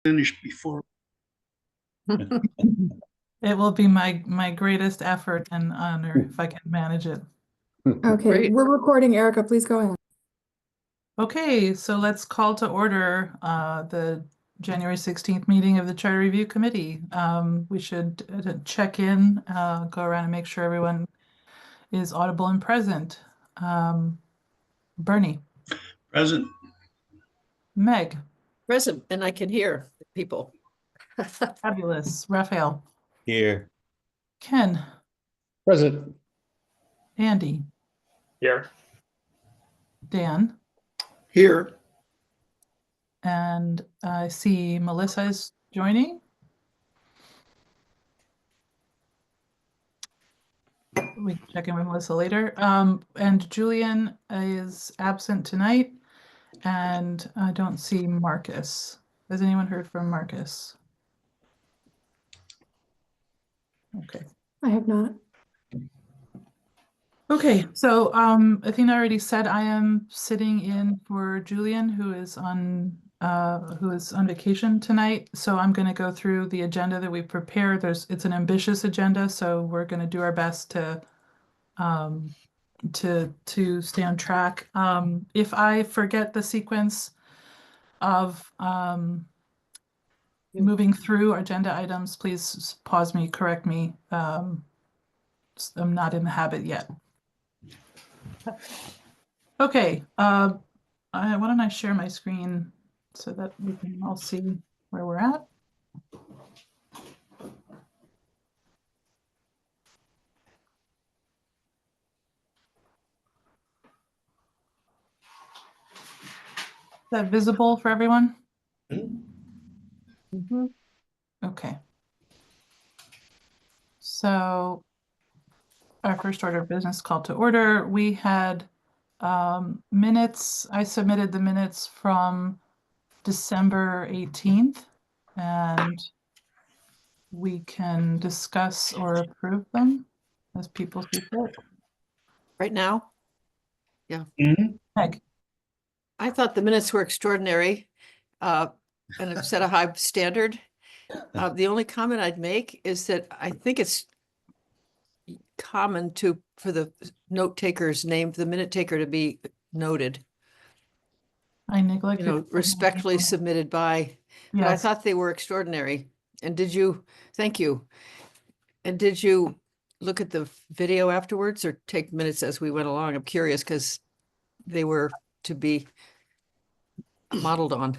Finished before. It will be my greatest effort and honor if I can manage it. Okay, Great. we're recording. Erica, please go ahead. Okay, so let's call to order the January 16th meeting of the Charter Review Committee. We should check in, go around and make sure everyone is audible and present. Bernie, Present. Meg, Present, and I can hear people. fabulous, Raphael, Here. Ken, Present. Andy, Here. Dan, Here. and I see Melissa is joining. We can check in with Melissa later. And Julian is absent tonight, and I don't see Marcus. Has anyone heard from Marcus? Okay. I have not. Okay, so Athena already said I am sitting in for Julian, who is on vacation tonight. So I'm going to go through the agenda that we prepared. It's an ambitious agenda, so we're going to do our best to stay on track. If I forget the sequence of moving through agenda items, please pause me, correct me. I'm not in the habit yet. Okay, why don't I share my screen so that we can all see where we're at. Is that visible for everyone? Mm-hmm. Okay. So our first order of business call to order. We had minutes. I submitted the minutes from December 18th, and we can discuss or approve them as people see fit. Right now, Meg, I thought the minutes were extraordinary and have set a high standard. The only comment I'd make is that I think it's common for the note taker's name, the minute taker, to be noted, I neglected. respectfully submitted by, but I Yes. thought they were extraordinary. And thank you. And did you look at the video afterwards or take minutes as we went along? I'm curious because they were to be modeled on.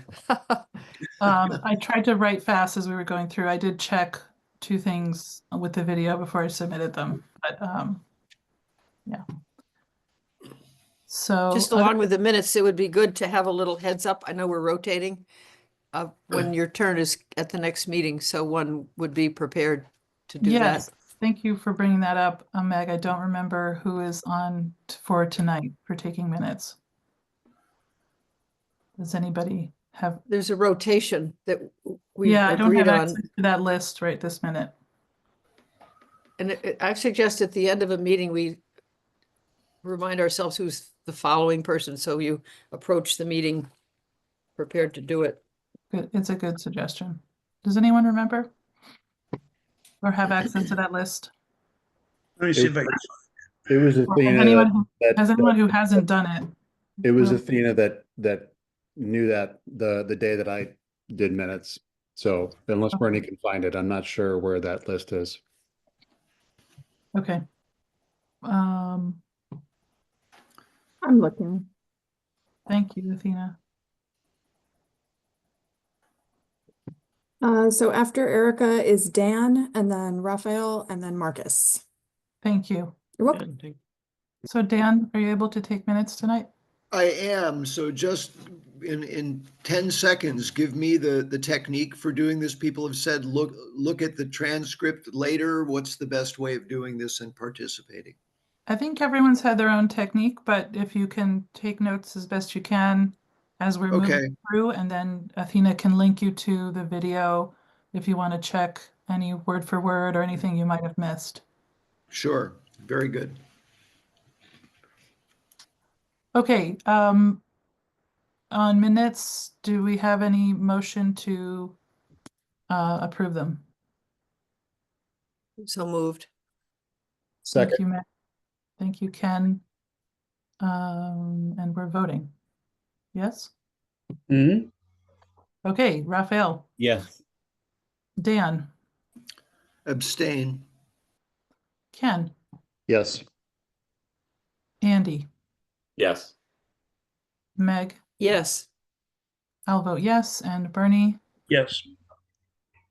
I tried to write fast as we were going through. I did check two things with the video before I submitted them, but yeah. So Just along with the minutes, it would be good to have a little heads up. I know we're rotating when your turn is at the next meeting, so one would be prepared to do yes, that. thank you for bringing that up, Meg. I don't remember who is on for tonight for taking minutes. Does anybody have? There's a rotation that we Yeah, I don't agreed have on. access to that list right this minute. And I suggest at the end of a meeting, we remind ourselves who's the following person, so you approach the meeting prepared to do it. Good. It's a good suggestion. Does anyone remember or have access to that list? Let me see if I can. It was Or Athena has anyone who hasn't done it? it was Well- Athena that knew that the day that I did minutes. So unless Bernie can find it, I'm not sure where that list is. Okay. I'm looking. Thank you, Athena. So after Erica is Dan, and then Raphael, and then Marcus. Thank you. You're welcome. So Dan, are you able to take minutes tonight? I am. So just in 10 seconds, give me the technique for doing this. People have said, look at the transcript later. What's the best way of doing this and participating? I think everyone's had their own technique, but if you can take notes as best you can as we're Okay. moving through, and then Athena can link you to the video if you want to check any word for word or anything you might have missed. Sure. Very good. Okay, on minutes, do we have any motion to approve them? So moved. Thank Second, you, Matt. Thank you, Ken. And we're voting. Yes? Mhm. Okay, Raphael, Yes. Dan, Abstain. Ken, yes. Andy, Yes. Meg, Yes. I'll vote yes, and Bernie. Yes.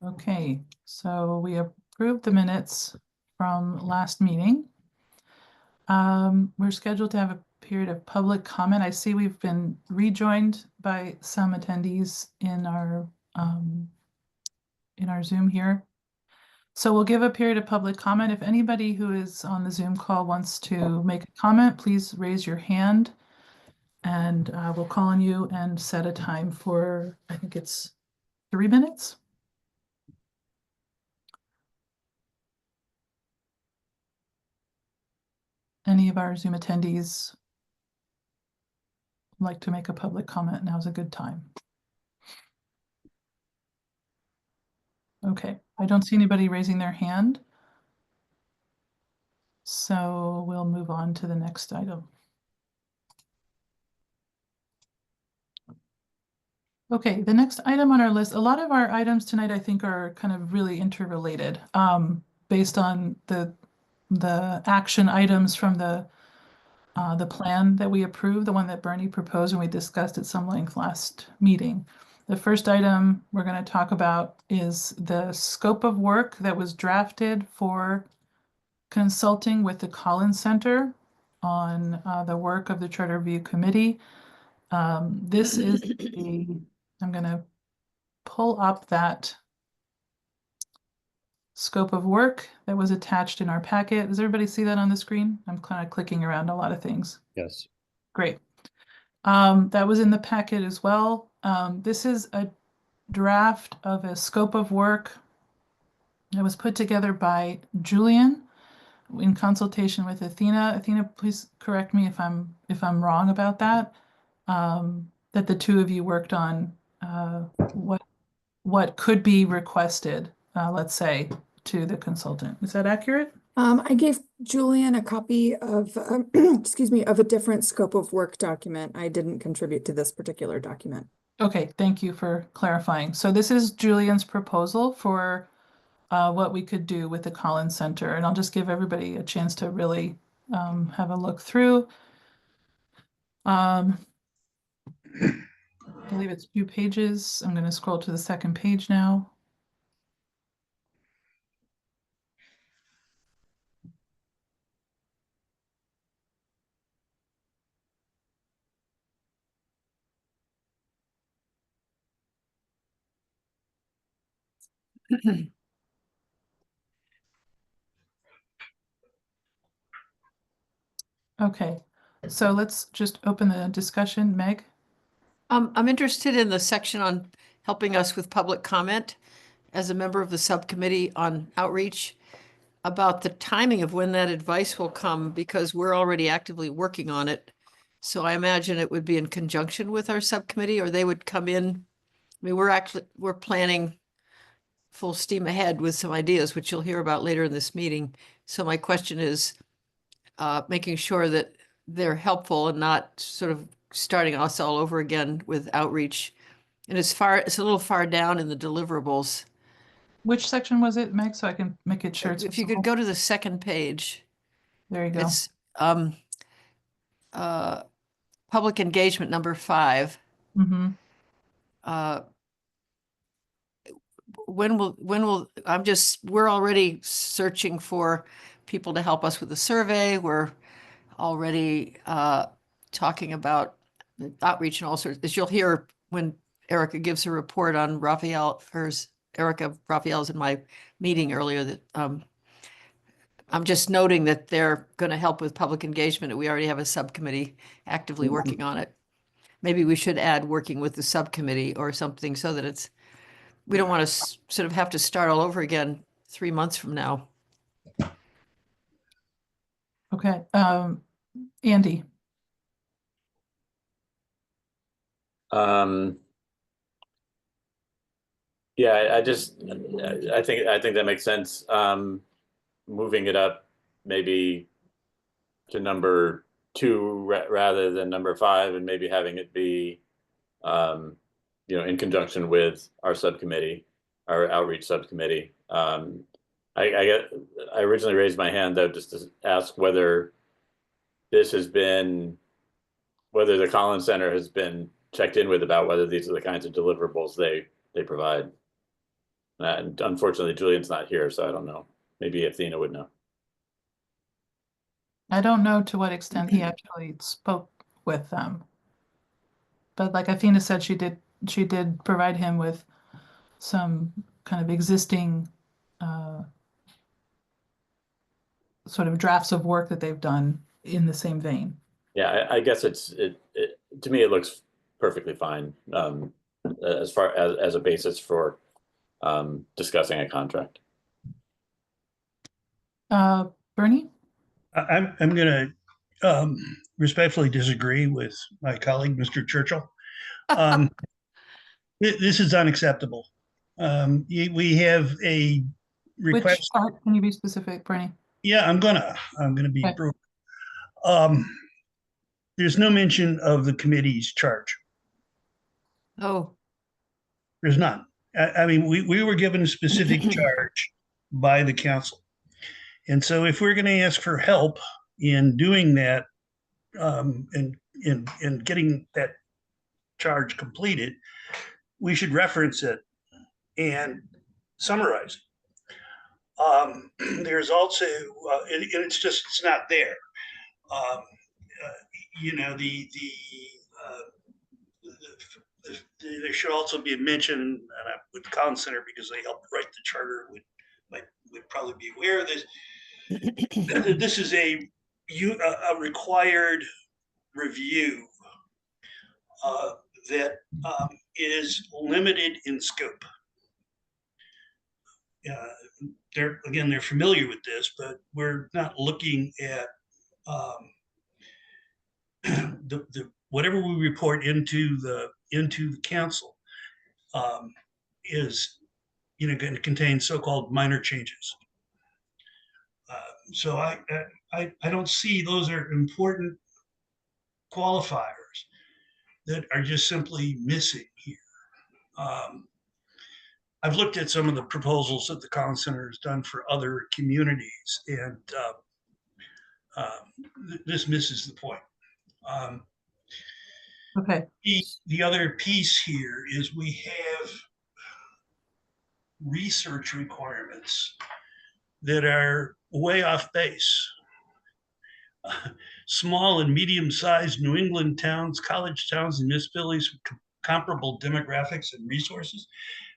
Okay, so we approved the minutes from last meeting. We're scheduled to have a period of public comment. I see we've been rejoined by some attendees in our Zoom here. So we'll give a period of public comment. If anybody who is on the Zoom call wants to make a comment, please raise your hand and we'll call on you and set a time for, I think it's 3 minutes. Any of our Zoom attendees like to make a public comment? Now's a good time. Okay, I don't see anybody raising their hand. So we'll move on to the next item. Okay, the next item on our list, a lot of our items tonight, I think, are kind of really interrelated, based on the action items from the plan that we approved, the one that Bernie proposed and we discussed at some length last meeting. The first item we're going to talk about is the scope of work that was drafted for consulting with the Collins Center on the work of the Charter Review Committee. This is I'm going to pull up that scope of work that was attached in our packet. Does everybody see that on the screen? I'm kind of clicking around a lot of things. Yes. Great. That was in the packet as well. This is a draft of a scope of work that was put together by Julian in consultation with Athena. Athena, please correct me if I'm wrong about that. That the two of you worked on what could be requested, let's say, to the consultant. Is that accurate? I gave Julian a copy of, excuse me, of a different scope of work document. I didn't contribute to this particular document. Okay, thank you for clarifying. So this is Julian's proposal for what we could do with the Collins Center, and I'll just give everybody a chance to really have a look through. I believe it's 2 pages. I'm going to scroll to the second page now. Okay, so let's just open the discussion. Meg? I'm interested in the section on helping us with public comment as a member of the subcommittee on outreach about the timing of when that advice will come, because we're already actively working on it. So I imagine it would be in conjunction with our subcommittee, or they would come in. I mean, we're planning full steam ahead with some ideas, which you'll hear about later in this meeting. So my question is making sure that they're helpful and not sort of starting us all over again with outreach. And it's a little far down in the deliverables. Which section was it, Meg, so I can make it sure it's If you could visible? go to the second page, There you go. it's public engagement number 5. Mm-hmm. We're already searching for people to help us with the survey. We're already talking about the outreach and all sorts, as you'll hear when Erica gives her report on Erica Raphael's in my meeting earlier, that I'm just noting that they're going to help with public engagement, and we already have a subcommittee actively working on it. Maybe we should add working with the subcommittee or something, so that we don't want to sort of have to start all over again 3 months from now. Okay, Andy? Yeah, I think that makes sense. Moving it up maybe to number 2 rather than number 5, and maybe having it be, in conjunction with our subcommittee, our outreach subcommittee. I originally raised my hand though, just to ask whether whether the Collins Center has been checked in with about whether these are the kinds of deliverables they provide. And unfortunately, Julian's not here, so I don't know. Maybe Athena would know. I don't know to what extent he actually spoke with them. But like Athena said, she did provide him with some kind of existing sort of drafts of work that they've done in the same vein. Yeah, I guess it to me, it looks perfectly fine as far as a basis for discussing a contract. Bernie? I'm going to respectfully disagree with my colleague, Mr. Churchill. This is unacceptable. We have a Which request. part? Can you be specific, Bernie? Yeah, I'm gonna be Okay. brutal. There's no mention of the committee's charge. Oh, There's none. I mean, we were given a specific charge by the council. And so if we're going to ask for help in doing that, and in getting that charge completed, we should reference it and summarize it. There's also, and it's not there. There should also be a mention with the Collins Center, because they helped write the charter, would probably be aware of this. This is a required review that is limited in scope. They're familiar with this, but we're not looking at whatever we report into the council is going to contain so-called minor changes. So I don't see those are important qualifiers that are just simply missing here. I've looked at some of the proposals that the Collins Center has done for other communities, and this misses the point. Okay. The other piece here is we have research requirements that are way off base. Small and medium-sized New England towns, college towns, and municipalities with comparable demographics and resources.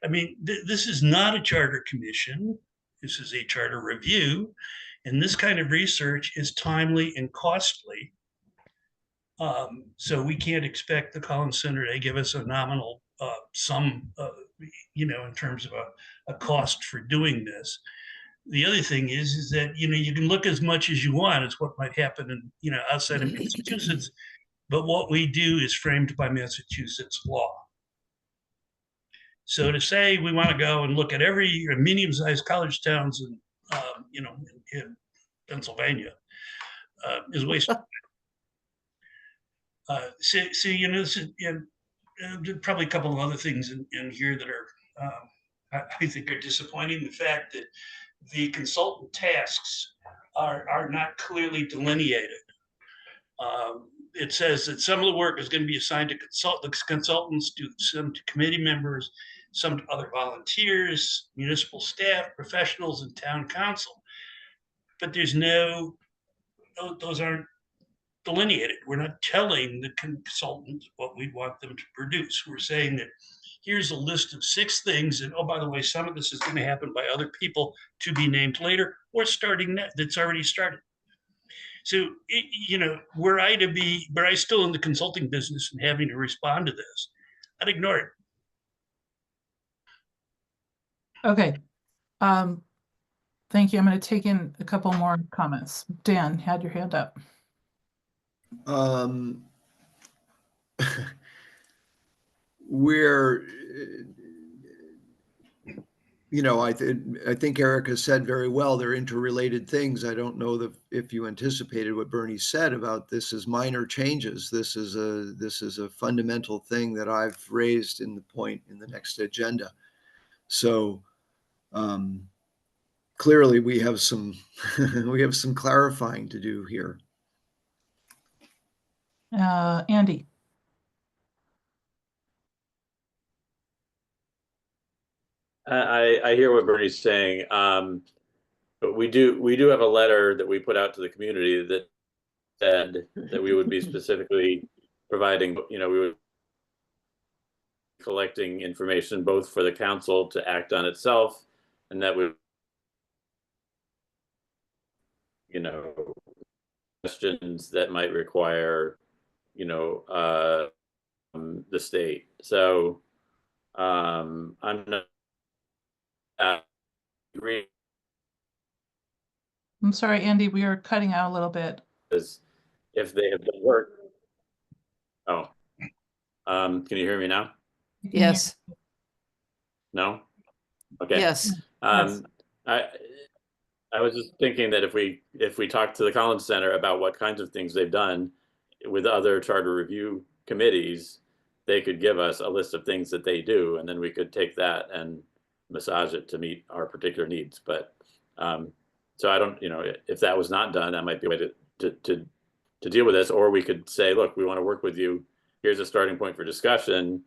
I mean, this is not a charter commission. This is a charter review. And this kind of research is timely and costly. So we can't expect the Collins Center to give us a nominal sum, in terms of a cost for doing this. The other thing is that, you can look as much as you want. It's what might happen in, outside of Massachusetts, but what we do is framed by Massachusetts law. So to say we want to go and look at every medium-sized college towns in Pennsylvania is wasted. This is, probably a couple of other things in here that are, I think, are disappointing. The fact that the consultant tasks are not clearly delineated. It says that some of the work is going to be assigned to consultants, some to committee members, some to other volunteers, municipal staff, professionals, and town council. But those aren't delineated. We're not telling the consultant what we want them to produce. We're saying that here's a list of 6 things, and oh, by the way, some of this is going to happen by other people to be named later, or starting that's already started. So, were I still in the consulting business and having to respond to this, I'd ignore it. Okay. Thank you. I'm going to take in a couple more comments. Dan had your hand up. you know, I think Erica said very well, they're interrelated things. I don't know if you anticipated what Bernie said about this is minor changes. This is a fundamental thing that I've raised in the point in the next agenda. So clearly we have some we have some clarifying to do here. Andy? I hear what Bernie's saying. But we do have a letter that we put out to the community that said that we would be specifically providing, you know, we would collecting information both for the council to act on itself, and that would, you know, questions that might require, you know, the state. So I'm not agree I'm sorry, Andy, we are cutting out a little bit. because if they have done work. Oh, can you hear me now? We can hear- Yes, No? Okay. yes. I was just thinking that if we talk to the Collins Center about what kinds of things they've done with other charter review committees, they could give us a list of things that they do, and then we could take that and massage it to meet our particular needs. But so I don't, you know, if that was not done, that might be a way to deal with this. Or we could say, look, we want to work with you. Here's a starting point for discussion,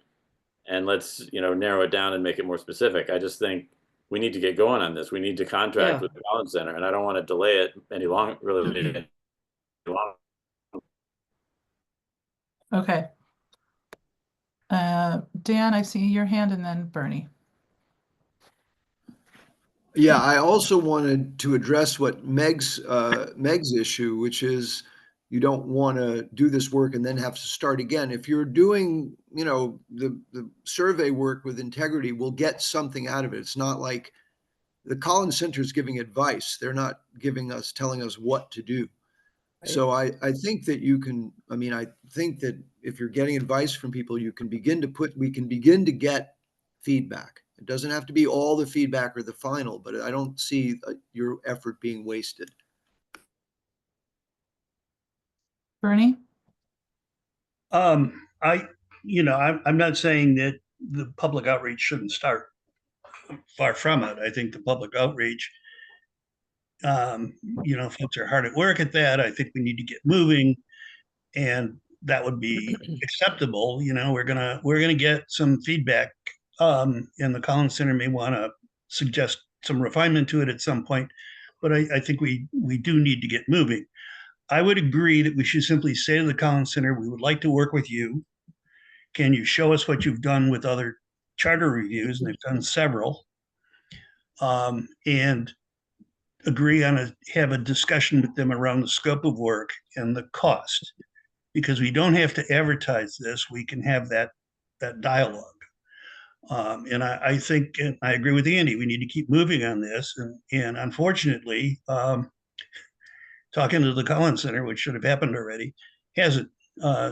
and let's, you know, narrow it down and make it more specific. I just think we need to get going on this. We need to contract Yeah. with the Collins Center, and I don't want to delay it any longer. Really, any longer. Okay. Dan, I see your hand, and then Bernie. Yeah, I also wanted to address what Meg's issue, which is you don't want to do this work and then have to start again. If you're doing, you know, the survey work with integrity, we'll get something out of it. It's not like the Collins Center is giving advice. They're not telling us what to do. Right. So I think that you can, I mean, I think that if you're getting advice from people, we can begin to get feedback. It doesn't have to be all the feedback or the final, but I don't see your effort being wasted. Bernie? I'm not saying that the public outreach shouldn't start. Far from it. I think the public outreach, folks are hard at work at that. I think we need to get moving, and that would be acceptable. You know, we're gonna get some feedback, and the Collins Center may want to suggest some refinement to it at some point. But I think we do need to get moving. I would agree that we should simply say to the Collins Center, we would like to work with you. Can you show us what you've done with other charter reviews? And they've done several. And agree on have a discussion with them around the scope of work and the cost, because we don't have to advertise this. We can have that dialogue. And I think, and I agree with Andy, we need to keep moving on this. And unfortunately, talking to the Collins Center, which should have happened already, hasn't.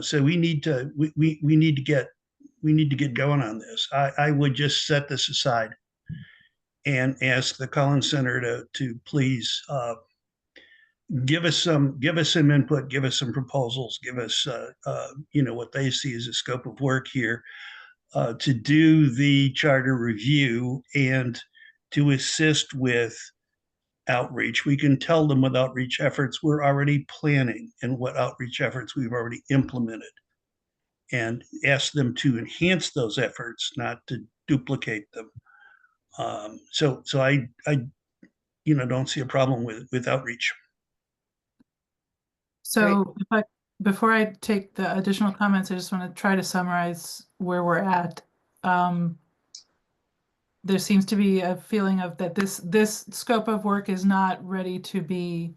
So we need to get going on this. I would just set this aside and ask the Collins Center to please give us some input, give us some proposals, give us what they see as a scope of work here to do the charter review and to assist with outreach. We can tell them what outreach efforts we're already planning and what outreach efforts we've already implemented, and ask them to enhance those efforts, not to duplicate them. So I don't see a problem with outreach. So before I take the additional comments, I just want to try to summarize where we're at. There seems to be a feeling of that this scope of work is not ready to be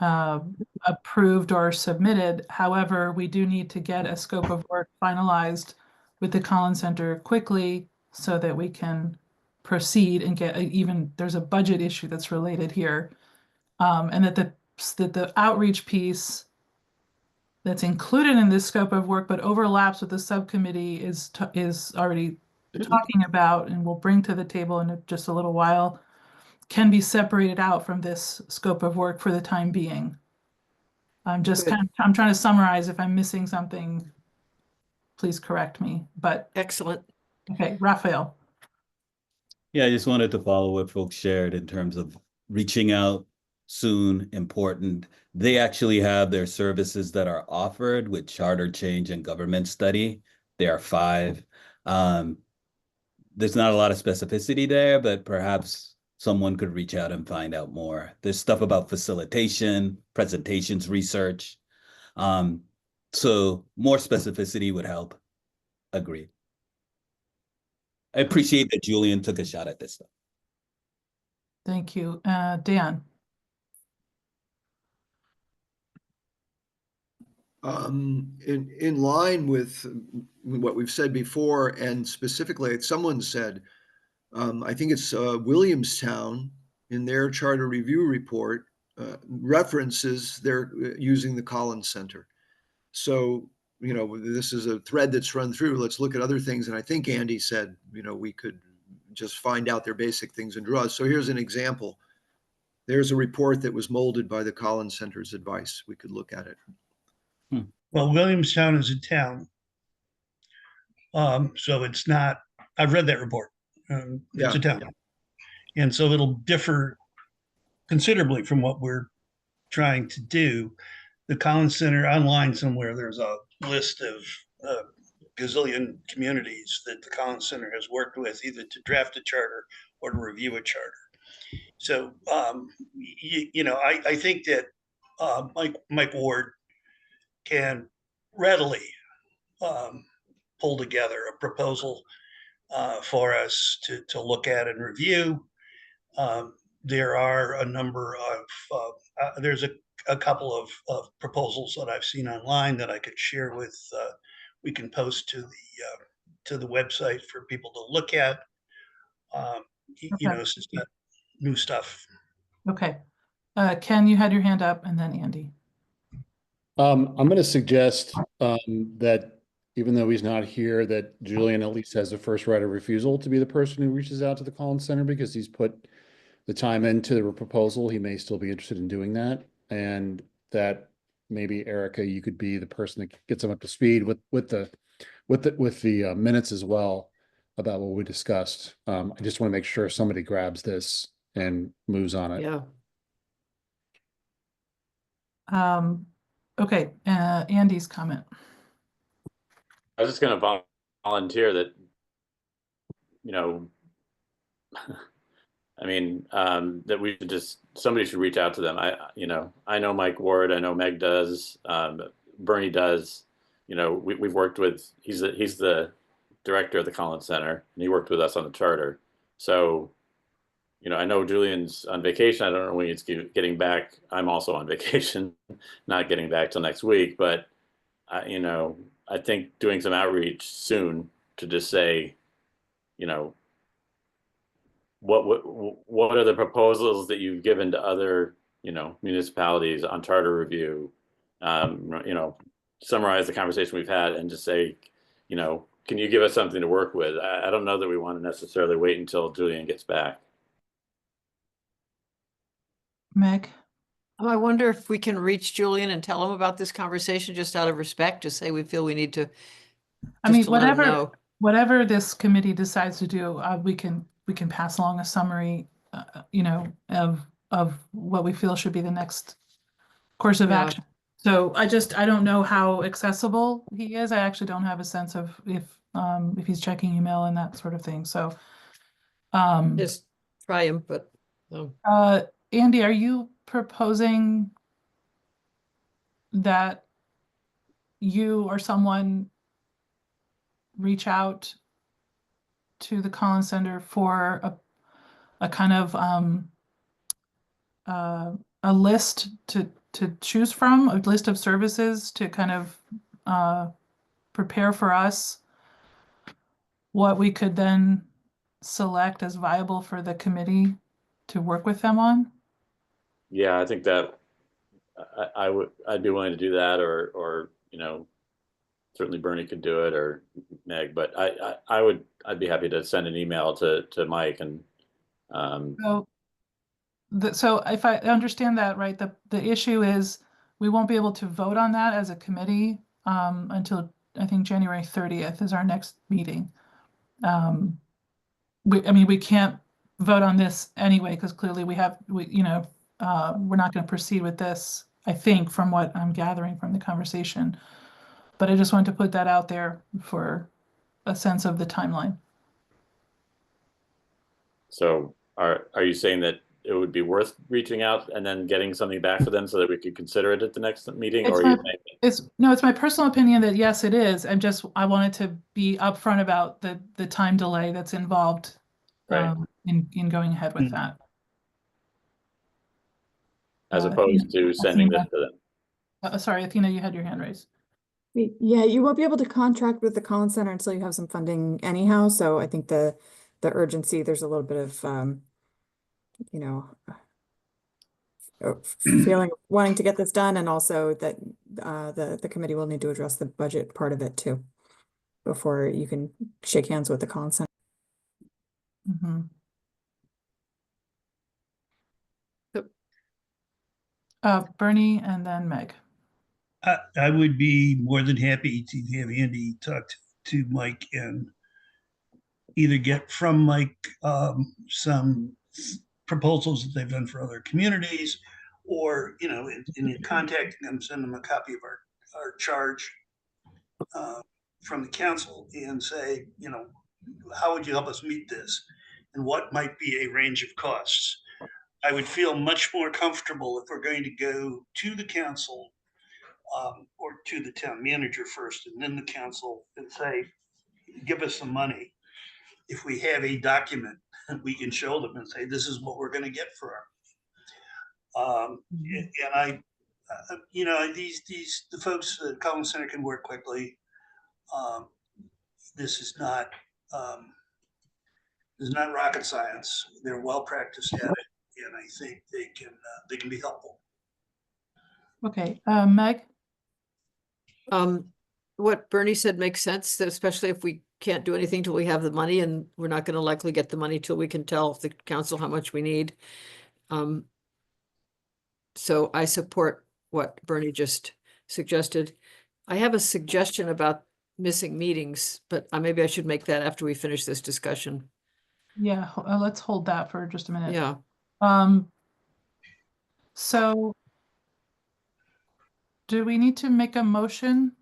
approved or submitted. However, we do need to get a scope of work finalized with the Collins Center quickly so that we can proceed and get there's a budget issue that's related here. And that the outreach piece that's included in this scope of work but overlaps with the subcommittee is already talking about and will bring to the table in just a little while can be separated out from this scope of work for the time being. I'm just Good. I'm trying to summarize. If I'm missing something, please correct me. But Excellent. okay, Raphael. Yeah, I just wanted to follow what folks shared in terms of reaching out soon, important. They actually have their services that are offered with charter change and government study. There are 5. There's not a lot of specificity there, but perhaps someone could reach out and find out more. There's stuff about facilitation, presentations, research. So more specificity would help. Agreed. I appreciate that Julian took a shot at this stuff. Thank you. Dan. In line with what we've said before, and specifically, someone said, I think it's Williamstown in their charter review report references they're using the Collins Center. So, this is a thread that's run through. Let's look at other things. And I think Andy said, we could just find out their basic things and draws. So here's an example. There's a report that was molded by the Collins Center's advice. We could look at it. Well, Williamstown is a town. So it's not, I've read that report. It's a town. And so it'll differ considerably from what we're trying to do. The Collins Center online somewhere, there's a list of gazillion communities that the Collins Center has worked with, either to draft a charter or to review a charter. So, I think that Mike Ward can readily pull together a proposal for us to look at and review. There are a number of, there's a couple of proposals that I've seen online that I could share with, we can post to the website for people to look at. It's just not new stuff. Okay. Ken, you had your hand up, and then Andy. I'm going to suggest that even though he's not here, that Julian at least has the first right of refusal to be the person who reaches out to the Collins Center, because he's put the time into the proposal. He may still be interested in doing that, and that maybe Erica, you could be the person that gets him up to speed with the minutes as well about what we discussed. I just want to make sure somebody grabs this and moves on it. Yeah. Okay, Andy's comment. I was just going to volunteer that, that we should somebody should reach out to them. I know Mike Ward, I know Meg does, Bernie does, we've worked with, he's the director of the Collins Center, and he worked with us on the charter. So, I know Julian's on vacation. I don't know when he's getting back. I'm also on vacation, not getting back till next week, but I think doing some outreach soon to just say, what are the proposals that you've given to other, municipalities on charter review? Summarize the conversation we've had and just say, can you give us something to work with? I don't know that we want to necessarily wait until Julian gets back. Meg? Oh, I wonder if we can reach Julian and tell him about this conversation just out of respect, to say we feel we need to. I mean, just to let him whatever know. whatever this committee decides to do, we can pass along a summary, of what we feel should be the next course of Yeah. action. So I don't know how accessible he is. I actually don't have a sense of if he's checking email and that sort of thing. So, Just try him, but Andy, are you proposing that you or someone reach out to the Collins Center for a kind of a list to choose from, a list of services to kind of prepare for us what we could then select as viable for the committee to work with them on? Yeah, I think that I'd be willing to do that, or certainly Bernie could do it, or Meg, but I'd be happy to send an email to Mike and, So, so if I understand that right, the issue is we won't be able to vote on that as a committee until I think January 30th is our next meeting. I mean, we can't vote on this anyway, because clearly we're not going to proceed with this, I think, from what I'm gathering from the conversation. But I just wanted to put that out there for a sense of the timeline. so are you saying that it would be worth reaching out and then getting something back for them so that we could consider it at the next meeting? It's Or my- you think, It's my personal opinion that yes, it is. I wanted to be upfront about the time delay that's involved Right. in going ahead with that. as Athena- opposed to sending this Athena. to them? Sorry, Athena, you had your hand raised. Yeah, you won't be able to contract with the Collins Center until you have some funding anyhow, so I think the urgency, there's a little bit of you know, feeling of wanting to get this done, and also that the committee will need to address the budget part of it too before you can shake hands with the Collins Center. Mhm. Yep. Bernie and then Meg. I would be more than happy to have Andy talk to Mike and either get from Mike some proposals that they've done for other communities, or, in contacting them, send them a copy of our charge from the council and say, how would you help us meet this? And what might be a range of costs? I would feel much more comfortable if we're going to go to the council or to the town manager first and then the council, and say, give us some money. If we have a document, we can show them and say, this is what we're going to get for our. And the folks at Collins Center can work quickly. This is not rocket science. They're well practiced at it, and I think they can be helpful. Okay, Meg? What Bernie said makes sense, that especially if we can't do anything till we have the money, and we're not gonna likely get the money till we can tell the council how much we need. So I support what Bernie just suggested. I have a suggestion about missing meetings, but maybe I should make that after we finish this discussion. Yeah, let's hold that for just a minute. Yeah, So do we need to make a motion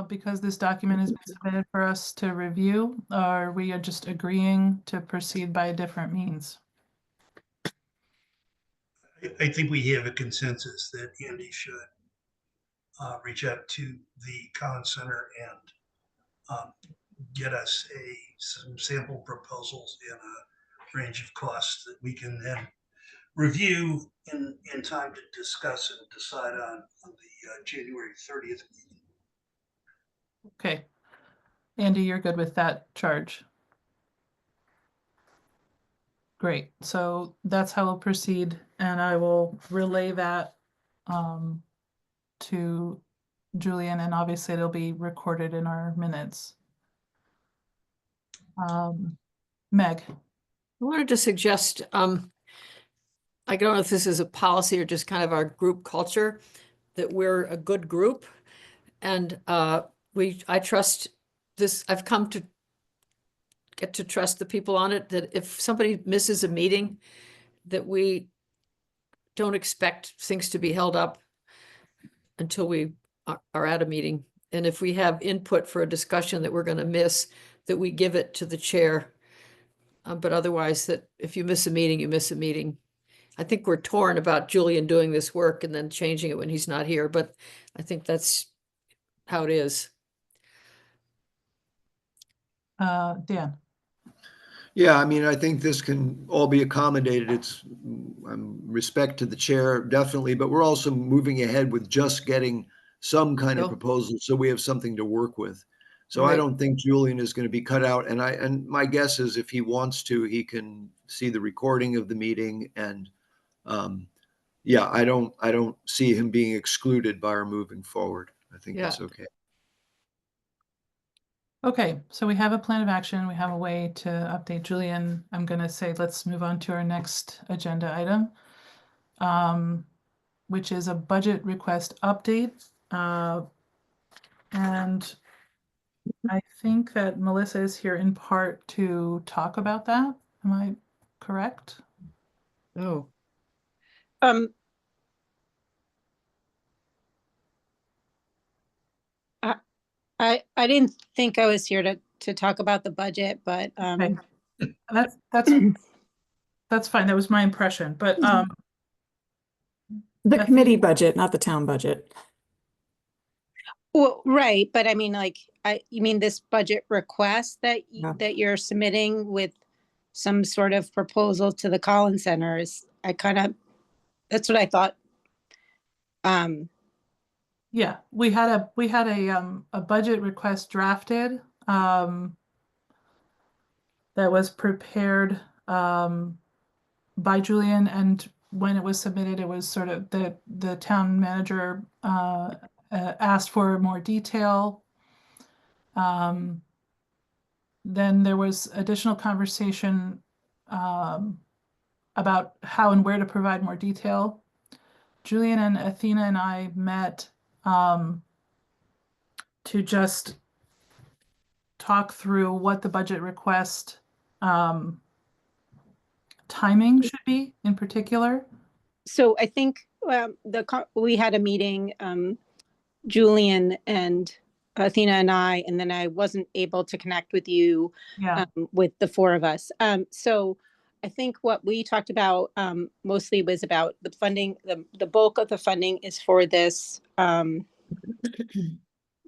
because this document has been submitted for us to review? Or are we just agreeing to proceed by different means? I think we have a consensus that Andy should reach out to the Collins Center and get us some sample proposals in a range of costs that we can then review in time to discuss and decide on the January 30th meeting. Okay. Andy, you're good with that charge? Great. So that's how we'll proceed, and I will relay that to Julian, and obviously it'll be recorded in our minutes. Meg? I wanted to suggest, I don't know if this is a policy or just kind of our group culture, that we're a good group. And I trust this, I've come to get to trust the people on it, that if somebody misses a meeting, that we don't expect things to be held up until we are at a meeting. And if we have input for a discussion that we're going to miss, that we give it to the chair. But otherwise, that if you miss a meeting, you miss a meeting. I think we're torn about Julian doing this work and then changing it when he's not here, but I think that's how it is. Dan? Yeah, I mean, I think this can all be accommodated. It's respect to the chair, definitely, but we're also moving ahead with just getting some kind of Yep. proposal so we have something to work with. So I Right. don't think Julian is going to be cut out. And my guess is if he wants to, he can see the recording of the meeting. And yeah, I don't see him being excluded by our moving forward. I think Yeah. that's okay. Okay, so we have a plan of action. We have a way to update Julian. I'm going to say let's move on to our next agenda item, which is a budget request update. And I think that Melissa is here in part to talk about that. Am I correct? Oh, Um, I didn't think I was here to talk about the budget, but Okay. That's that's fine. That was my impression. But The I committee think- budget, not the town budget. well, right, but I mean, like, you mean this budget request that Yeah. that you're submitting with some sort of proposal to the Collins Center is, that's what I thought. yeah, we had a budget request drafted that was prepared by Julian, and when it was submitted, it was sort of the town manager asked for more detail. Then there was additional conversation about how and where to provide more detail. Julian and Athena and I met to just talk through what the budget request timing should be in particular. So I think we had a meeting, Julian and Athena and I, and then I wasn't able to connect with you Yeah, with the four of us. So I think what we talked about mostly was about the funding. The bulk of the funding is for this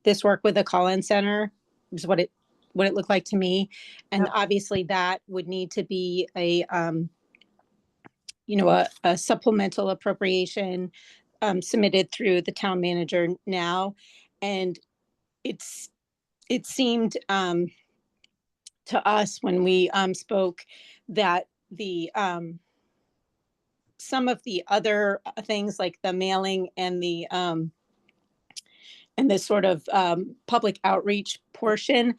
this work with the Collins Center, is what it looked like to me, and Yep. obviously that would need to be a a supplemental appropriation submitted through the town manager now, and it seemed to us when we spoke that the some of the other things like the mailing and the sort of public outreach portion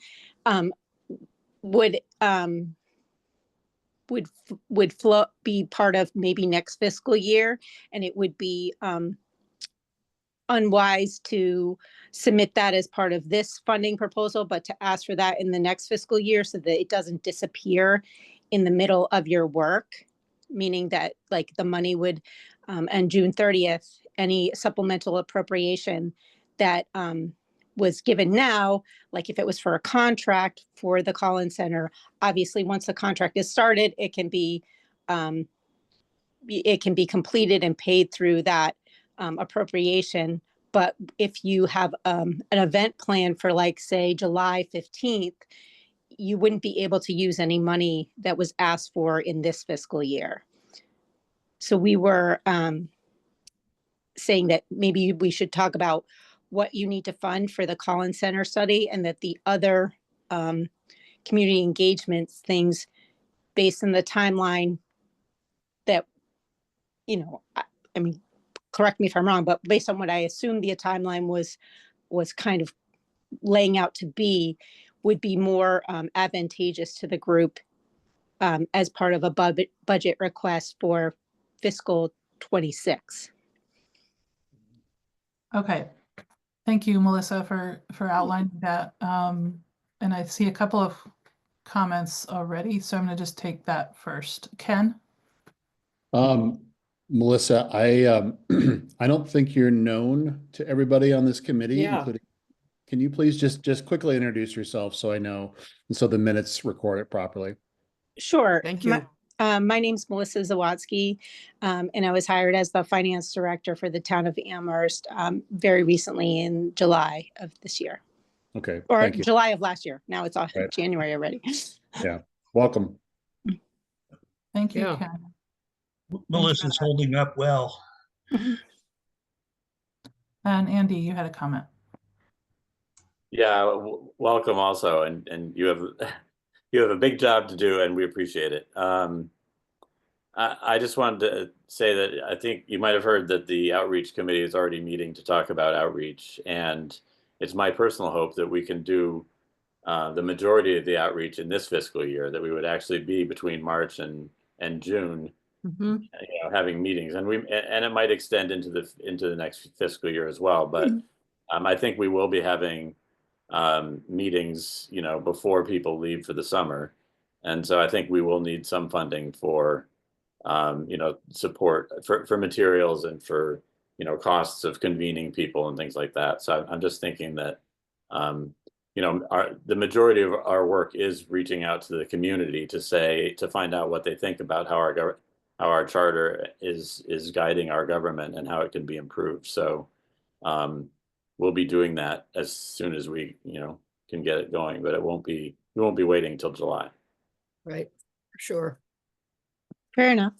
would be part of maybe next fiscal year, and it would be unwise to submit that as part of this funding proposal, but to ask for that in the next fiscal year so that it doesn't disappear in the middle of your work, meaning that like the money would and June 30th, any supplemental appropriation that was given now, like if it was for a contract for the Collins Center, obviously once the contract is started, it can be completed and paid through that appropriation. But if you have an event plan for like, say, July 15th, you wouldn't be able to use any money that was asked for in this fiscal year. So we were saying that maybe we should talk about what you need to fund for the Collins Center study, and that the other community engagements things based on the timeline that, I mean, correct me if I'm wrong, but based on what I assumed the timeline was kind of laying out to be, would be more advantageous to the group as part of a budget request for fiscal 26. okay. Thank you, Melissa, for outlining that. And I see a couple of comments already, so I'm gonna just take that first. Ken? Melissa, I I don't think you're known to everybody on this committee, Yeah. including. Can you please just quickly introduce yourself so I know, and so the minutes record it properly? Sure. thank you. My name's Melissa Zawatsky, and I was hired as the finance director for the town of Amherst very recently in July of this year, Okay, or thank you. July of last year. Now it's all Right. January already. Yeah, welcome. Thank you, Yeah. Ken. Melissa's holding up well. And Andy, you had a comment. Yeah, welcome also, and you have you have a big job to do, and we appreciate it. I just wanted to say that I think you might have heard that the outreach committee is already meeting to talk about outreach, and it's my personal hope that we can do the majority of the outreach in this fiscal year, that we would actually be between March and June, Mhm. having meetings, and it might extend into the next fiscal year as well. But I think we will be having meetings, before people leave for the summer, and so I think we will need some funding for, support for materials and for costs of convening people and things like that. So I'm just thinking that the majority of our work is reaching out to the community to find out what they think about how our charter is guiding our government and how it can be improved. So we'll be doing that as soon as we can get it going, but we won't be waiting until July. Right, for sure. Fair enough.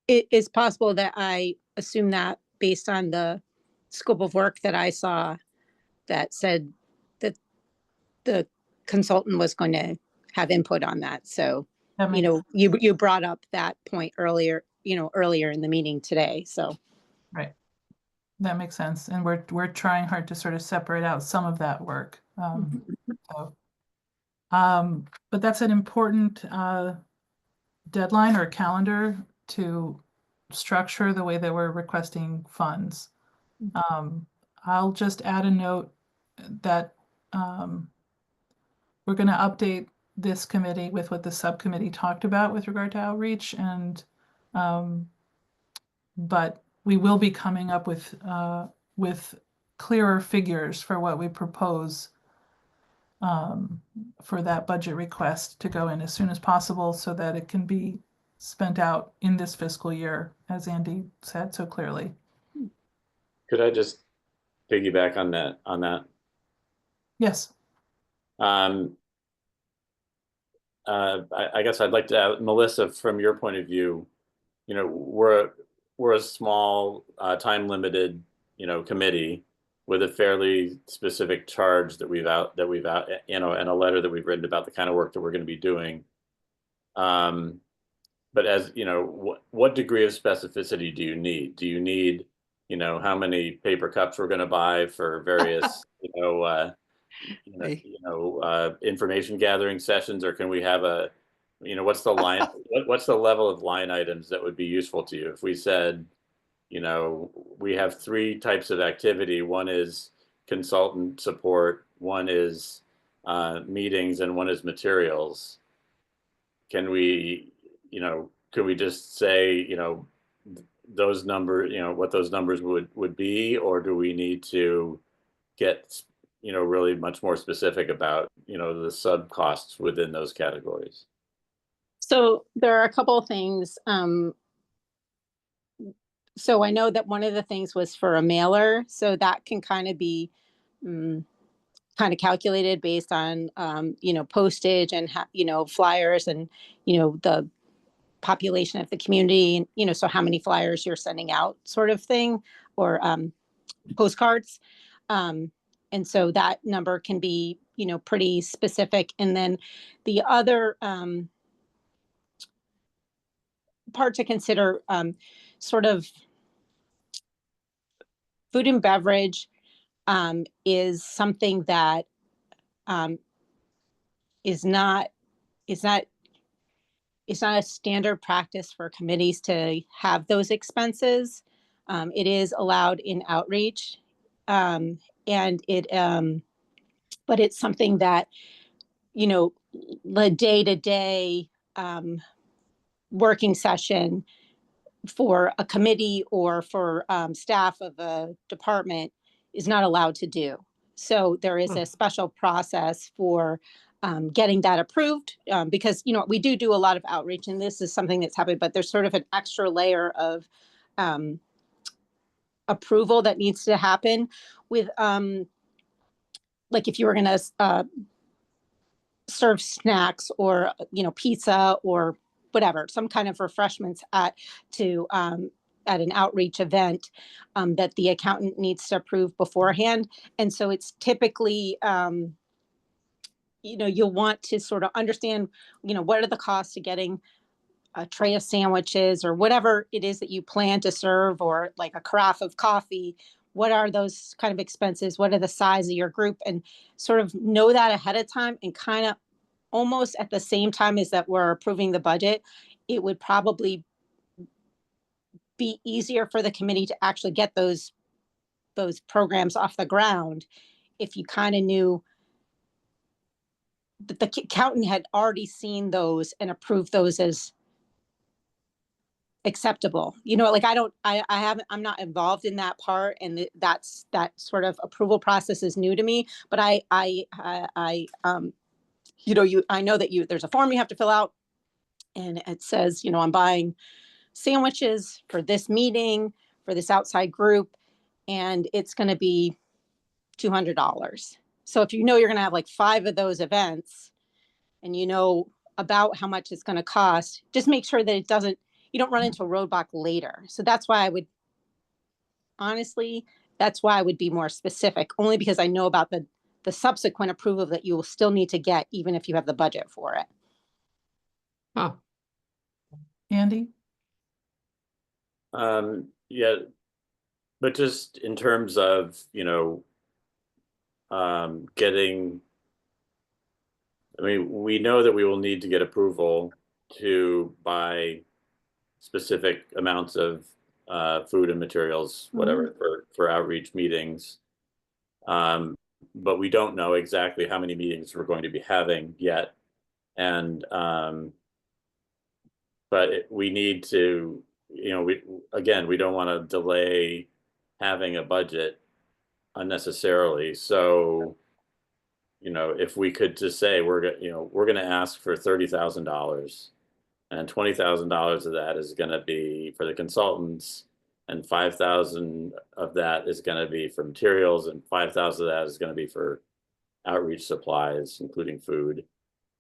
It is possible that I assume that based on the scope of work that I saw that said that the consultant was going to have input on that. So, That makes you brought up that point earlier in the meeting today. So, Right. That makes sense. And we're trying hard to sort of separate out some of that work. So, but that's an important deadline or calendar to structure the way that we're requesting funds. I'll just add a note that we're going to update this committee with what the subcommittee talked about with regard to outreach, and but we will be coming up with clearer figures for what we propose for that budget request to go in as soon as possible so that it can be spent out in this fiscal year, as Andy said so clearly. Could I just piggyback on that? Yes. I guess I'd like to, Melissa, from your point of view, we're a small, time limited, committee with a fairly specific charge that we've out, and a letter that we've written about the kind of work that we're going to be doing. But as what degree of specificity do you need? Do you need, how many paper cups we're going to buy for various, information gathering sessions, or can we have what's the line, what's the level of line items that would be useful to you? If we said, we have 3 types of activity. One is consultant support, one is meetings, and one is materials. Can we, could we just say, those numbers, what those numbers would be, or do we need to get, really much more specific about, the sub costs within those categories? So there are a couple of things. So I know that one of the things was for a mailer, so that can kind of be kind of calculated based on postage and flyers and the population of the community, so how many flyers you're sending out, sort of thing, or postcards. And so that number can be pretty specific. And then the other part to consider, sort of food and beverage is something that is not a standard practice for committees to have those expenses. It is allowed in outreach, and but it's something that the day-to-day working session for a committee or for staff of a department is not allowed to do. So there is a special process for getting that approved, because we do a lot of outreach, and this is something that's happened, but there's sort of an extra layer of approval that needs to happen with like if you were going to serve snacks or pizza or whatever, some kind of refreshments at an outreach event, that the accountant needs to approve beforehand. And so it's typically you'll want to sort of understand what are the costs of getting a tray of sandwiches or whatever it is that you plan to serve, or like a carafe of coffee. what are those kind of expenses? What are the size of your group? And sort of know that ahead of time, and kind of almost at the same time as that we're approving the budget, it would probably be easier for the committee to actually get those programs off the ground if you kind of knew that the accountant had already seen those and approved those as acceptable. You know, like I'm not involved in that part, and that sort of approval process is new to me. But I know that there's a form you have to fill out, and it says, I'm buying sandwiches for this meeting for this outside group, and it's going to be $200. So if you're going to have like 5 of those events, and about how much it's going to cost, just make sure that you don't run into a roadblock later. So that's why that's why I would be more specific, only because I know about the subsequent approval that you will still need to get, even if you have the budget for it. Oh, Andy? Yeah, but just in terms of, we know that we will need to get approval to buy specific amounts of food and materials, whatever, for outreach meetings. But we don't know exactly how many meetings we're going to be having yet. And, but we need to, we don't want to delay having a budget unnecessarily. So, if we could just say we're going to ask for $30,000, and $20,000 of that is going to be for the consultants, and 5,000 of that is going to be for materials, and 5,000 of that is going to be for outreach supplies, including food.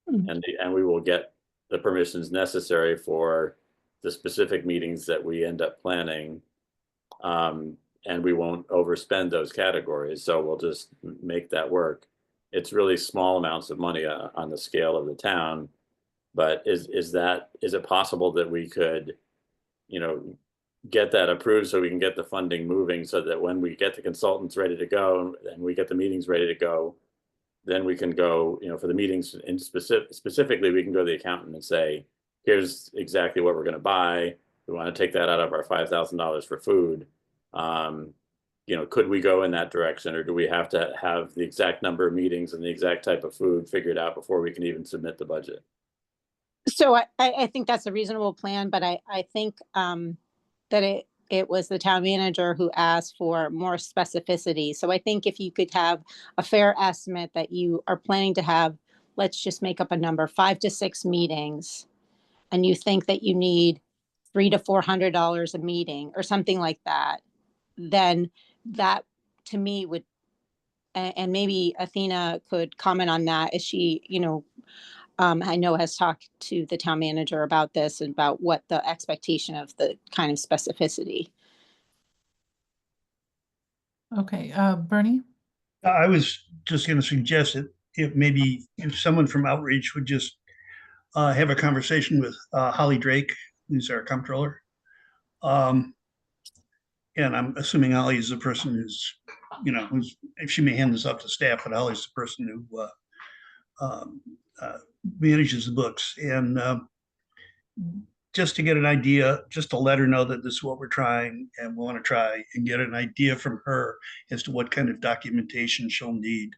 And we will get the permissions necessary for the specific meetings that we end up planning. And we won't overspend those categories. So we'll just make that work. It's really small amounts of money on the scale of the town. But is it possible that we could, get that approved so we can get the funding moving, so that when we get the consultants ready to go and we get the meetings ready to go, then we can go, for the meetings in specifically, we can go to the accountant and say, here's exactly what we're going to buy. We want to take that out of our $5,000 for food. Could we go in that direction, or do we have to have the exact number of meetings and the exact type of food figured out before we can even submit the budget? So I think that's a reasonable plan, but I think that it was the town manager who asked for more specificity. So I think if you could have a fair estimate that you are planning to have, let's just make up a number, 5 to 6 meetings, and you think that you need $300 to $400 a meeting or something like that, then that to me would, and maybe Athena could comment on that, as she, I know has talked to the town manager about this and about what the expectation of the kind of specificity. Okay, Bernie? I was just going to suggest that if someone from outreach would just have a conversation with Holly Drake, who's our comptroller. And I'm assuming Holly is the person who's, if she may hand this up to staff, but Holly's the person who manages the books. And just to get an idea, just to let her know that this is what we're trying and we want to try, and get an idea from her as to what kind of documentation she'll need,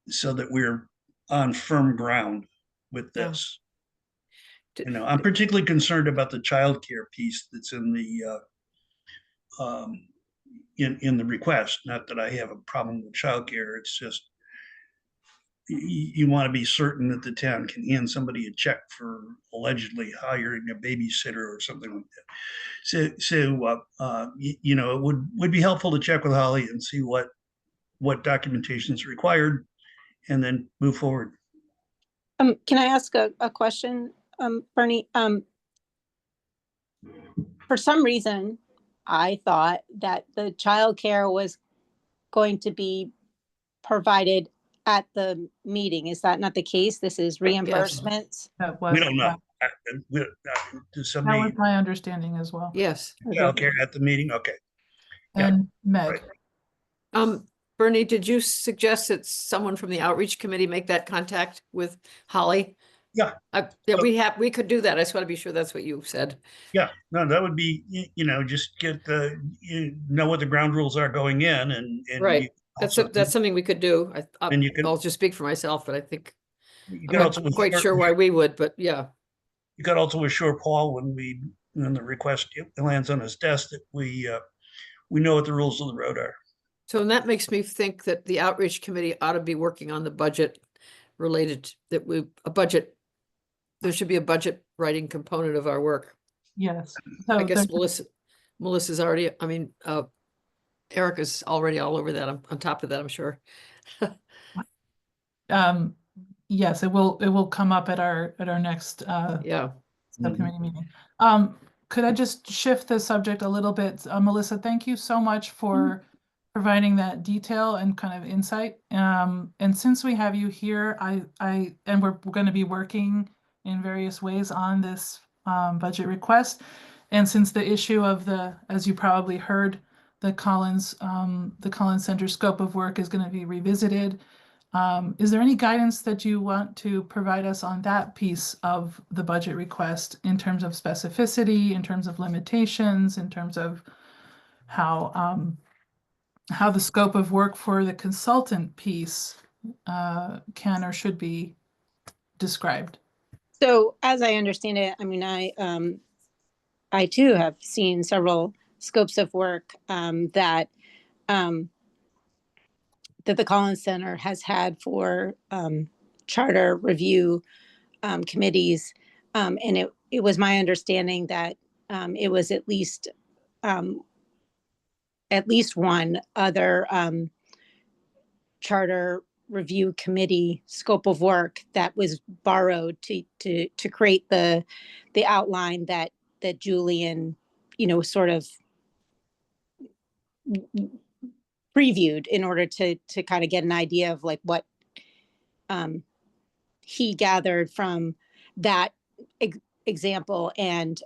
so that we're on firm ground with this. I'm particularly concerned about the childcare piece that's in the in the request. Not that I have a problem with childcare. It's just you want to be certain that the town can hand somebody a check for allegedly hiring a babysitter or something like that. So it would be helpful to check with Holly and see what documentation is required, and then move forward. Can I ask a question, Bernie? For some reason, I thought that the childcare was going to be provided at the meeting. Is that not the case? This is reimbursements? We don't know. That was my understanding as well. yes. Childcare at the meeting? Okay. Yeah. And Meg? Bernie, did you suggest that someone from the outreach committee make that contact with Holly? Yeah. Yeah, we could do that. I just want to be sure that's what you said. Yeah, no, that would be, just get know what the ground rules are going in and. Right. you That's, also- that's something we could do. And you can- I'll just speak for myself, but I think, you I'm could not also quite assure- sure why we would, but yeah. You could also assure Paul when the request lands on his desk that we know what the rules of the road are. So that makes me think that the outreach committee ought to be working on the budget related, there should be a budget writing component of our work. Yes. I So guess there- Melissa's already, Erica's already all over that. On top of that, I'm sure. yes, it will come up at our next Yeah. subcommittee meeting. Could I just shift the subject a little bit? Melissa, thank you so much for providing that detail and kind of insight. And since we have you here, and we're going to be working in various ways on this budget request. And since the issue of as you probably heard, the Collins Center scope of work is going to be revisited. Is there any guidance that you want to provide us on that piece of the budget request in terms of specificity, in terms of limitations, in terms of how the scope of work for the consultant piece can or should be described? So as I understand it, I too have seen several scopes of work that the Collins Center has had for charter review committees. And it was my understanding that it was at least one other charter review committee scope of work that was borrowed to create the outline that Julian, sort of previewed in order to kind of get an idea of like what he gathered from that example and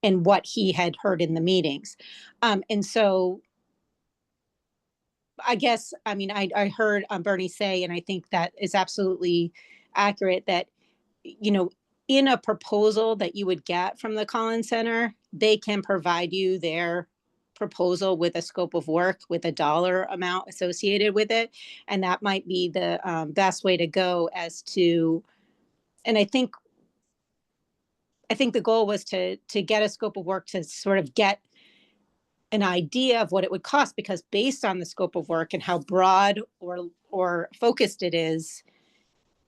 what he had heard in the meetings. And so I guess, I heard Bernie say, and I think that is absolutely accurate, that, in a proposal that you would get from the Collins Center, they can provide you their proposal with a scope of work with a dollar amount associated with it. And that might be the best way to go as to, and I think the goal was to get a scope of work to sort of get an idea of what it would cost, because based on the scope of work and how broad or focused it is,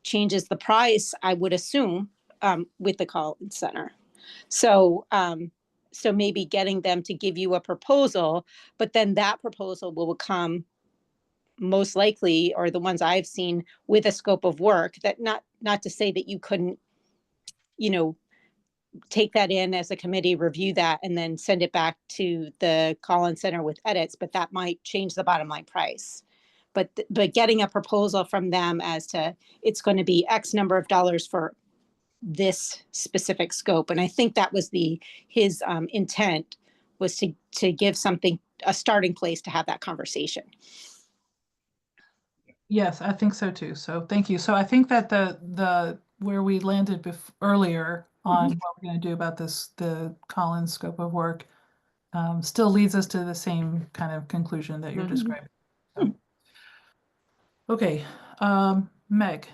changes the price, I would assume, with the Collins Center. So maybe getting them to give you a proposal, but then that proposal will come most likely, or the ones I've seen, with a scope of work that not to say that you couldn't, take that in as a committee, review that, and then send it back to the Collins Center with edits, but that might change the bottom line price. But getting a proposal from them as to it's going to be X number of dollars for this specific scope. And I think that was his intent, was to give something, a starting place to have that conversation. Yes, I think so too. So thank you. So I think that the where we landed earlier on what we're going to do about the Collins scope of work still leads us to the same kind of conclusion that you're describing. So. Okay, Meg.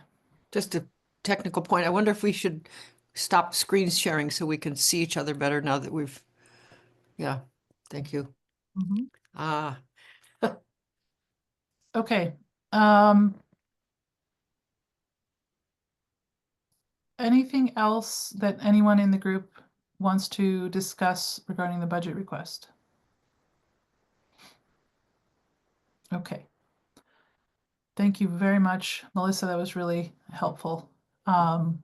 Just a technical point. I wonder if we should stop screen sharing so we can see each other better now that yeah, thank you. Okay. Anything else that anyone in the group wants to discuss regarding the budget request? Okay. Thank you very much, Melissa. That was really helpful. And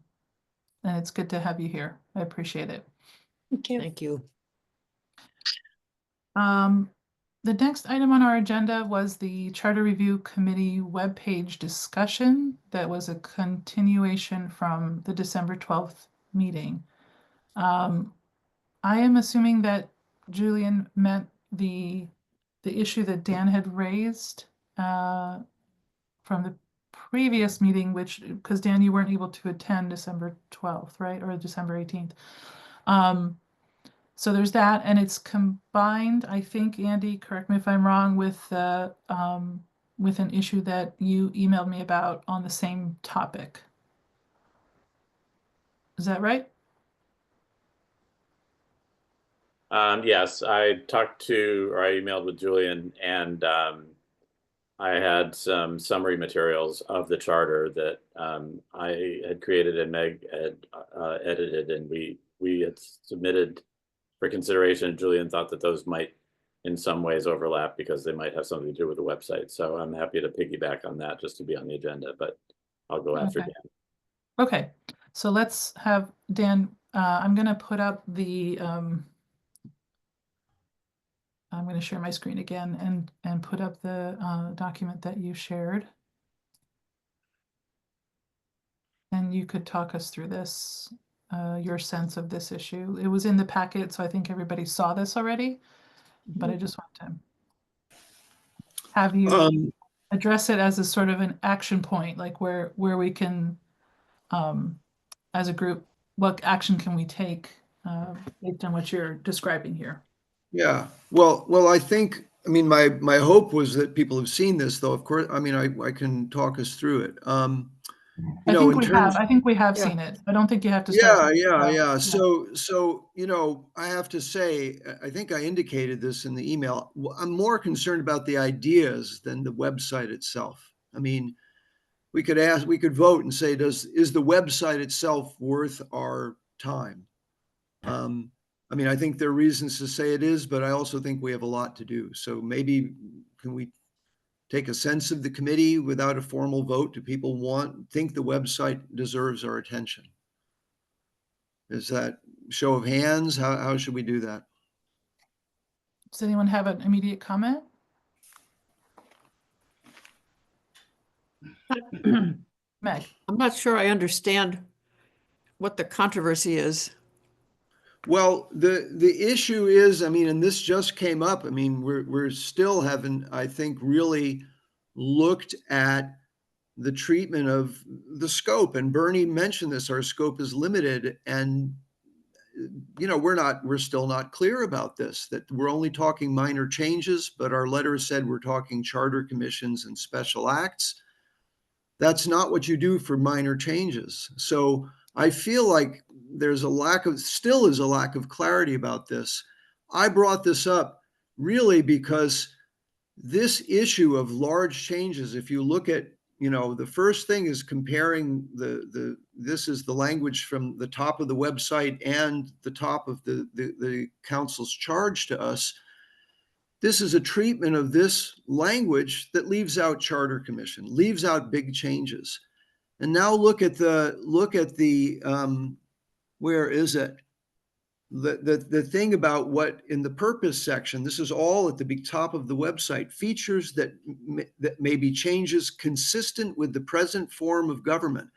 it's good to have you here. I appreciate it. Thank you. Thank you. The next item on our agenda was the Charter Review Committee webpage discussion. That was a continuation from the December 12th meeting. I am assuming that Julian meant the the issue that Dan had raised from the previous meeting, which, because Dan, you weren't able to attend December 12th, right? Or December 18th. So there's that, and it's combined, I think, Andy, correct me if I'm wrong, with with an issue that you emailed me about on the same topic. Is that right? Yes, I talked to, or I emailed with Julian, and I had some summary materials of the charter that I had created and Meg had edited, and we had submitted for consideration. Julian thought that those might in some ways overlap because they might have something to do with the website. So I'm happy to piggyback on that just to be on the agenda, but I'll go after Okay. Dan. Okay, so let's have Dan, I'm going to put up the, I'm going to share my screen again and put up the document that you shared. And you could talk us through this, your sense of this issue. It was in the packet, so I think everybody saw this already, but I just want to have you address it as a sort of an action point, like where we can, as a group, what action can we take based on what you're describing here? Yeah, well, I think, I mean, my hope was that people have seen this, though. Of course, I mean, I can talk us through it. You know, in terms, I think we have Yeah. seen it. I don't think you have to start. yeah. So, you know, I have to say, I think I indicated this in the email. I'm more concerned about the ideas than the website itself. I mean, we could vote and say, is the website itself worth our time? I mean, I think there are reasons to say it is, but I also think we have a lot to do. So maybe can we take a sense of the committee without a formal vote? Do people think the website deserves our attention? Is that show of hands? How should we do that? Does anyone have an immediate comment? Meg? I'm not sure I understand what the controversy is. Well, the issue is, I mean, and this just came up. I mean, we're still haven't, I think, really looked at the treatment of the scope. And Bernie mentioned this, our scope is limited. And, you know, we're still not clear about this, that we're only talking minor changes, but our letter said we're talking charter commissions and special acts. That's not what you do for minor changes. So I feel like there's still is a lack of clarity about this. I brought this up really because this issue of large changes, if you look at, you know, the first thing is comparing this is the language from the top of the website and the top of the council's charge to us. This is a treatment of this language that leaves out charter commission, leaves out big changes. And now look at the where is it? The thing about what in the purpose section, this is all at the big top of the website, features that may be changes consistent with the present form of government.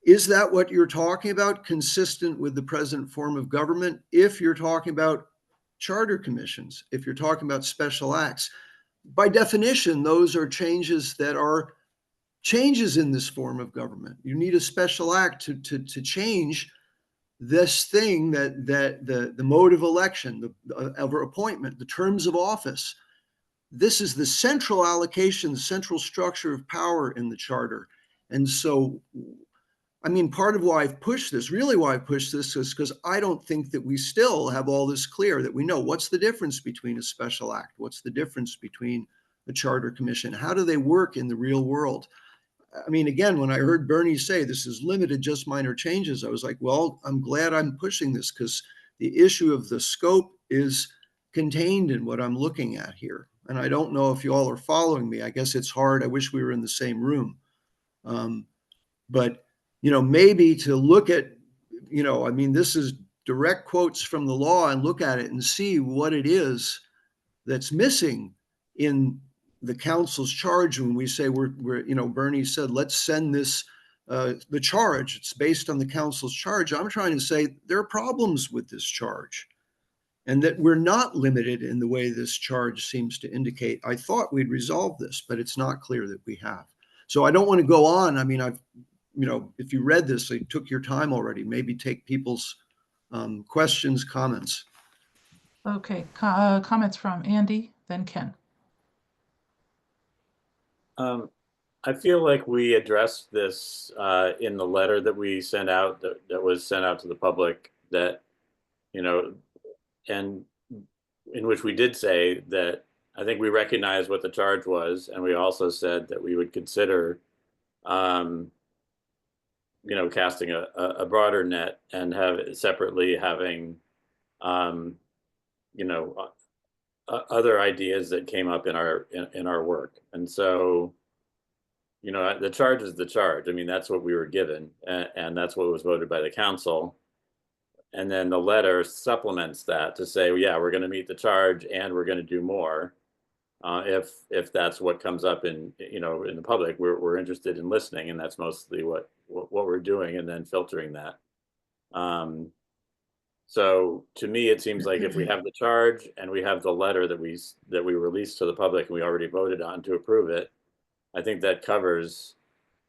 Is that what you're talking about? Consistent with the present form of government? If you're talking about charter commissions, if you're talking about special acts, by definition, those are changes that are changes in this form of government. You need a special act to change this thing, that the mode of election, of appointment, the terms of office. This is the central allocation, the central structure of power in the charter. And so, I mean, part of why I've pushed this, really why I've pushed this, is because I don't think that we still have all this clear, that we know what's the difference between a special act, what's the difference between a charter commission, how do they work in the real world? I mean, again, when I heard Bernie say this is limited, just minor changes, I was like, well, I'm glad I'm pushing this, because the issue of the scope is contained in what I'm looking at here. And I don't know if you all are following me. I guess it's hard. I wish we were in the same room. But, you know, maybe to look at, you know, I mean, this is direct quotes from the law, and look at it and see what it is that's missing in the council's charge when we say we're you know, Bernie said, let's send this, the charge, it's based on the council's charge. I'm trying to say there are problems with this charge. and that we're not limited in the way this charge seems to indicate. I thought we'd resolve this, but it's not clear that we have. So I don't want to go on. I mean, if you read this, you took your time already. Maybe take people's questions, comments. Okay, comments from Andy, then Ken. I feel like we addressed this in the letter that we sent out, that was sent out to the public, that, and in which we did say that I think we recognized what the charge was, and we also said that we would consider, casting a broader net and separately having, other ideas that came up in our work. And so, the charge is the charge. I mean, that's what we were given, and that's what was voted by the council. And then the letter supplements that to say, well, yeah, we're going to meet the charge and we're going to do more. If that's what comes up in the public, we're interested in listening, and that's mostly what we're doing, and then filtering that. So to me, it seems like if we have the charge and we have the letter that we released to the public and we already voted on to approve it, I think that covers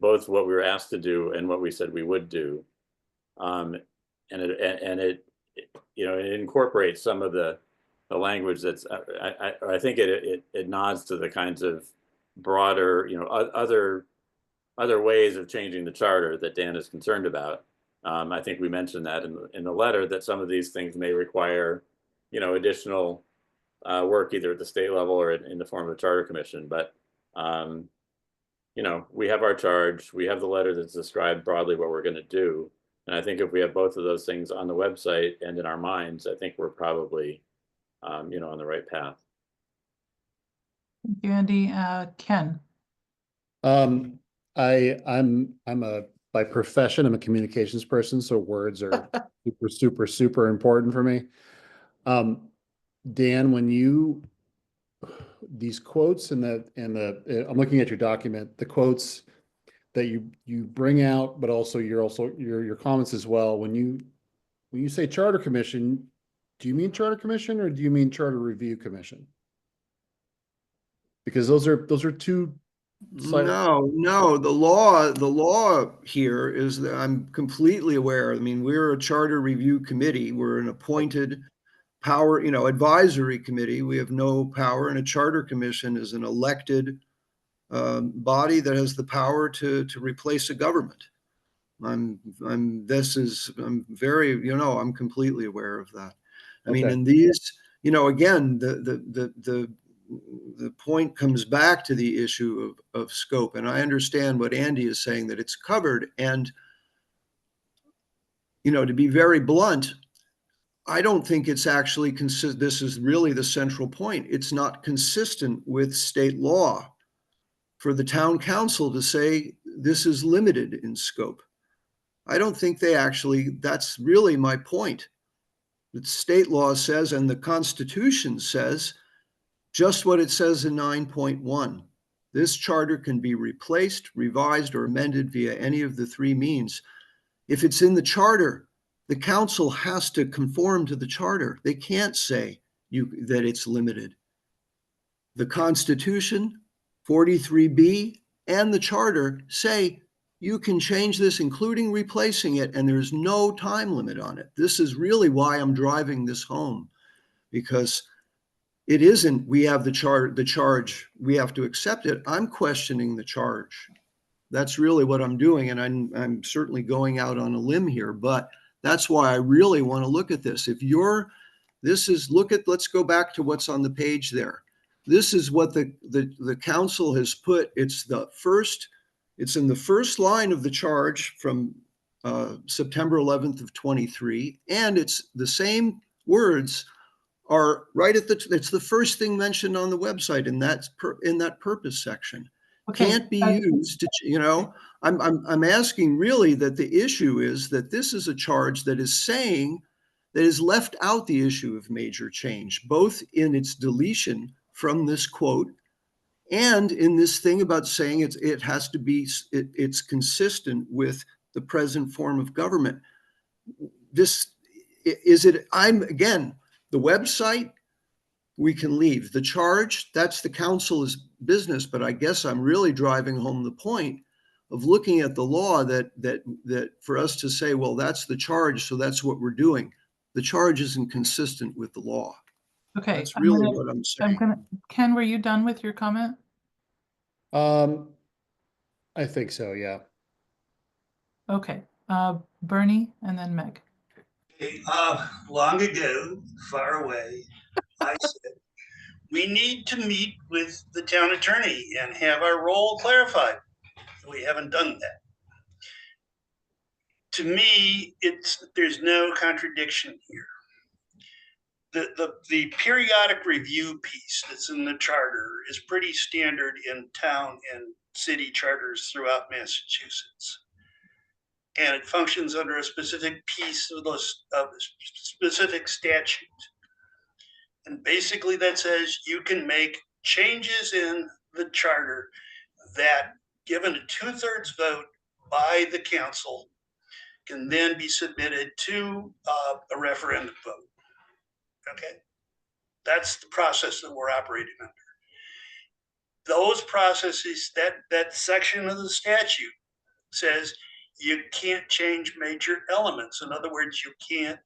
both what we were asked to do and what we said we would do. And it incorporates some of the language that's, I think it nods to the kinds of broader, other ways of changing the charter that Dan is concerned about. I think we mentioned that in the letter, that some of these things may require, additional work either at the state level or in the form of a charter commission. But, we have our charge, we have the letter that's described broadly what we're going to do. And I think if we have both of those things on the website and in our minds, I think we're probably, on the right path. Thank you, Andy. Ken. By profession, I'm a communications person, so words are super important for me. Dan, when these quotes and I'm looking at your document, the quotes that you bring out, but also your comments as well. When you say charter commission, do you mean charter commission or do you mean charter review commission? Because those are two. No, the law here is that I'm completely aware. I mean, we're a charter review committee. We're an appointed power, advisory committee. We have no power, and a charter commission is an elected body that has the power to replace a government. I'm completely aware of that. I mean, in these, again, the point comes back to the issue of scope. And I understand what Andy is saying, that it's covered. And, to be very blunt, I don't think it's actually consistent. This is really the central point. It's not consistent with state law for the town council to say this is limited in scope. I don't think that's really my point. The state law says, and the Constitution says, just what it says in 9.1. This charter can be replaced, revised, or amended via any of the three means. If it's in the charter, the council has to conform to the charter. They can't say that it's limited. The Constitution, 43B, and the charter say you can change this, including replacing it, and there's no time limit on it. This is really why I'm driving this home, because it isn't, we have the charge, we have to accept it. I'm questioning the charge. That's really what I'm doing. And I'm certainly going out on a limb here, but that's why I really want to look at this. Let's go back to what's on the page there. This is what the council has put. It's in the first line of the charge from September 11th of 23. And it's the same words are right it's the first thing mentioned on the website in that purpose section. Okay. Can't be used to, I'm asking really that the issue is that this is a charge that is left out the issue of major change, both in its deletion from this quote and in this thing about saying it has to be, it's consistent with the present form of government. Again, The website, we can leave. The charge, that's the council's business, but I guess I'm really driving home the point of looking at the law that for us to say, well, that's the charge, so that's what we're doing. The charge isn't consistent with the law. Okay, That's really what I'm I'm saying. gonna, Ken, were you done with your comment? I think so, yeah. Okay, Bernie and then Meg. Okay, long ago, far away, I said, we need to meet with the town attorney and have our role clarified. We haven't done that. To me, there's no contradiction here. The periodic review piece that's in the charter is pretty standard in town and city charters throughout Massachusetts. And it functions under a specific piece of the specific statute. And basically that says you can make changes in the charter that, given a 2/3 vote by the council, can then be submitted to a referendum vote. Okay, that's the process that we're operating under. Those processes, that section of the statute says you can't change major elements. In other words, you can't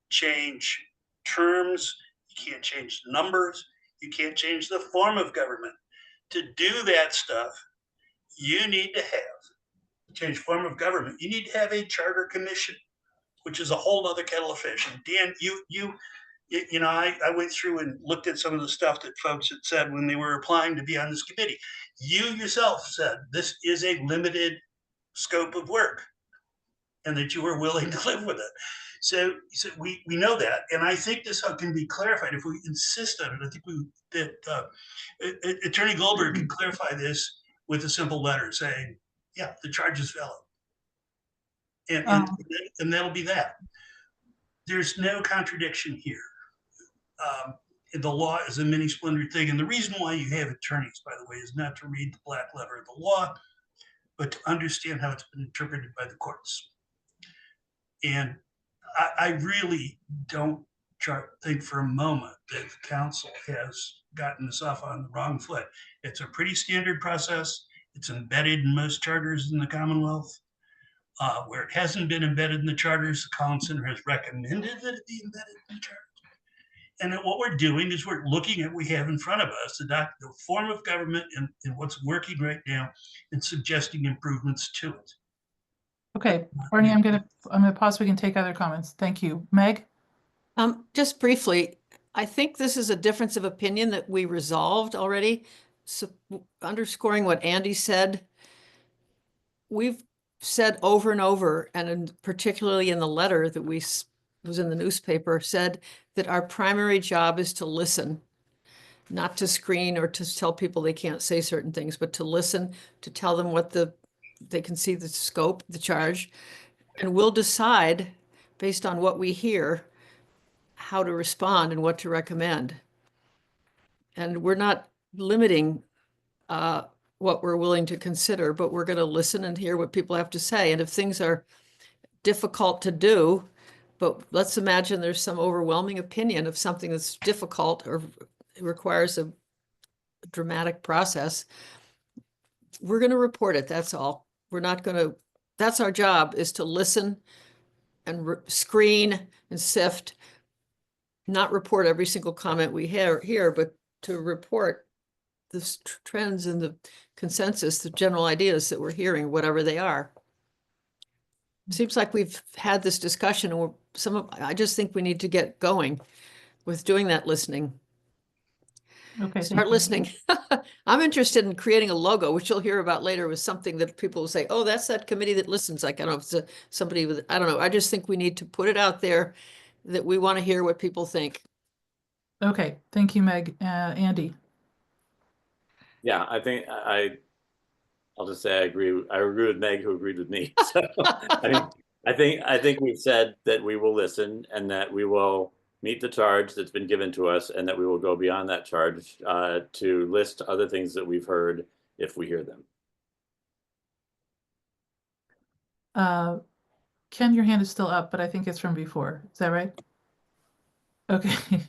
change terms, you can't change numbers, you can't change the form of government. To do that stuff, you need to change form of government. You need to have a charter commission, which is a whole other kettle of fish. And Dan, I went through and looked at some of the stuff that folks had said when they were applying to be on this committee. You yourself said this is a limited scope of work and that you were willing to live with it. So we know that. And I think this can be clarified if we insist on it. I think Attorney Goldberg can clarify this with a simple letter saying, yeah, the charge is valid. And that'll be that. There's no contradiction here. The law is a mini splintered thing. And the reason why you have attorneys, by the way, is not to read the black letter of the law, but to understand how it's been interpreted by the courts. And I really don't think for a moment that the council has gotten this off on the wrong foot. It's a pretty standard process. It's embedded in most charters in the Commonwealth. Where it hasn't been embedded in the charters, the Collins Center has recommended that it be embedded in the charters. And what we're doing is we're looking at what we have in front of us, the form of government and what's working right now, and suggesting improvements to it. Okay, Bernie, I'm gonna pause so we can take other comments. Thank you. Meg? Just briefly, I think this is a difference of opinion that we resolved already. So underscoring what Andy said, we've said over and over, and particularly in the letter that was in the newspaper, said that our primary job is to listen, not to screen or to tell people they can't say certain things, but to listen, to tell them what they can see the scope, the charge, and we'll decide based on what we hear how to respond and what to recommend. And we're not limiting what we're willing to consider, but we're going to listen and hear what people have to say. And if things are difficult to do, but let's imagine there's some overwhelming opinion of something that's difficult or requires a dramatic process, we're going to report it. That's all. We're not going to, that's our job, is to listen and screen and sift, not report every single comment we hear, but to report the trends and the consensus, the general ideas that we're hearing, whatever they are. Seems like we've had this discussion, and I just think we need to get going with doing that listening. Okay. Start listening. I'm interested in creating a logo, which you'll hear about later, with something that people will say, oh, that's that committee that listens. Like, I don't know if it's somebody with, I don't know. I just think we need to put it out there that we want to hear what people think. Okay. Thank you, Meg. Andy? Yeah, I think I'll just say I agree with Meg, who agreed with me. So I think we've said that we will listen and that we will meet the charge that's been given to us, and that we will go beyond that charge to list other things that we've heard if we hear them. Ken, your hand is still up, but I think it's from before. Is that right? Okay.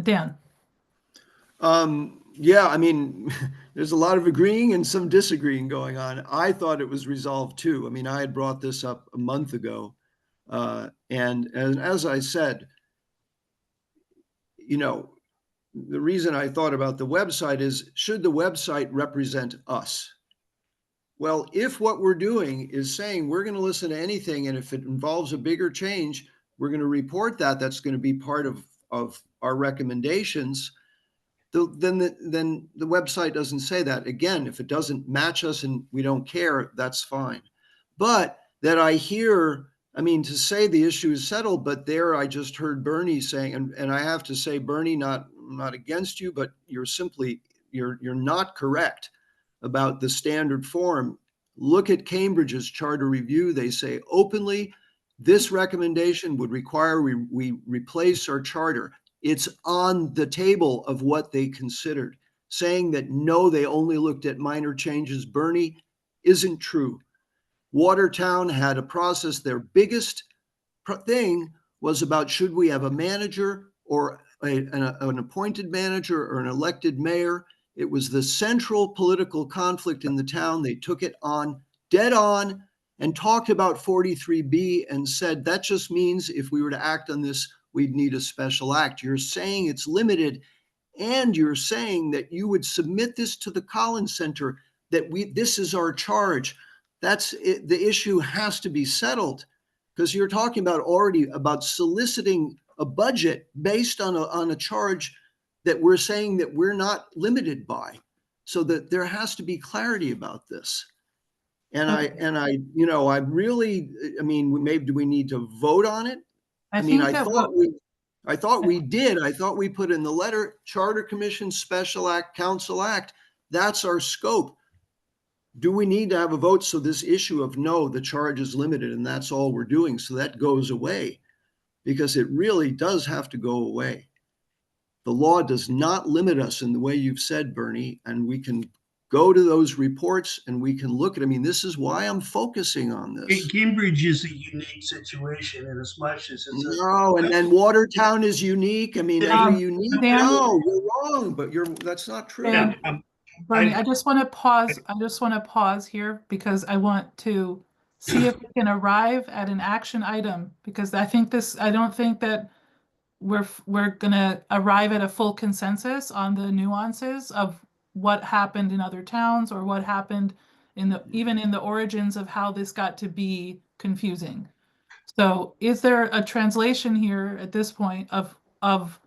Dan, Yeah, I mean, there's a lot of agreeing and some disagreeing going on. I thought it was resolved too. I mean, I had brought this up a month ago. And as I said, you know, the reason I thought about the website is, should the website represent us? Well, if what we're doing is saying we're going to listen to anything, and if it involves a bigger change, we're going to report that, that's going to be part of our recommendations, then the website doesn't say that. Again, if it doesn't match us and we don't care, that's fine. But that I hear, I mean, to say the issue is settled, but there I just heard Bernie saying, and I have to say, Bernie, not against you, but you're simply, you're not correct about the standard form. Look at Cambridge's charter review. They say openly, this recommendation would require we replace our charter. It's on the table of what they considered. Saying that no, they only looked at minor changes, Bernie, isn't true. Watertown had a process. Their biggest thing was about, should we have a manager or an appointed manager or an elected mayor? It was the central political conflict in the town. They took it on dead on and talked about 43B and said that just means if we were to act on this, we'd need a special act. You're saying it's limited, and you're saying that you would submit this to the Collins Center, that this is our charge. That's it. The issue has to be settled, because you're talking about already about soliciting a budget based on a charge that we're saying that we're not limited by, so that there has to be clarity about this. And I really, I mean, maybe do we need to vote on it? I mean, I thought we did. I thought we put in the letter, Charter Commission, Special Act, Council Act. That's our scope. Do we need to have a vote so this issue of no, the charge is limited and that's all we're doing, so that goes away? Because it really does have to go away. The law does not limit us in the way you've said, Bernie, and we can go to those reports and we can look at, I mean, this is why I'm focusing on this. Cambridge is a unique situation in as much as it's No, and then Watertown is unique. I mean, every unique, Dan? no, you're wrong, but that's not true. Dan? Yeah, Bernie, I just want to pause. I just want to pause here because I want to see if we can arrive at an action item, because I don't think that we're gonna arrive at a full consensus on the nuances of what happened in other towns, or what happened even in the origins of how this got to be confusing. So is there a translation here at this point of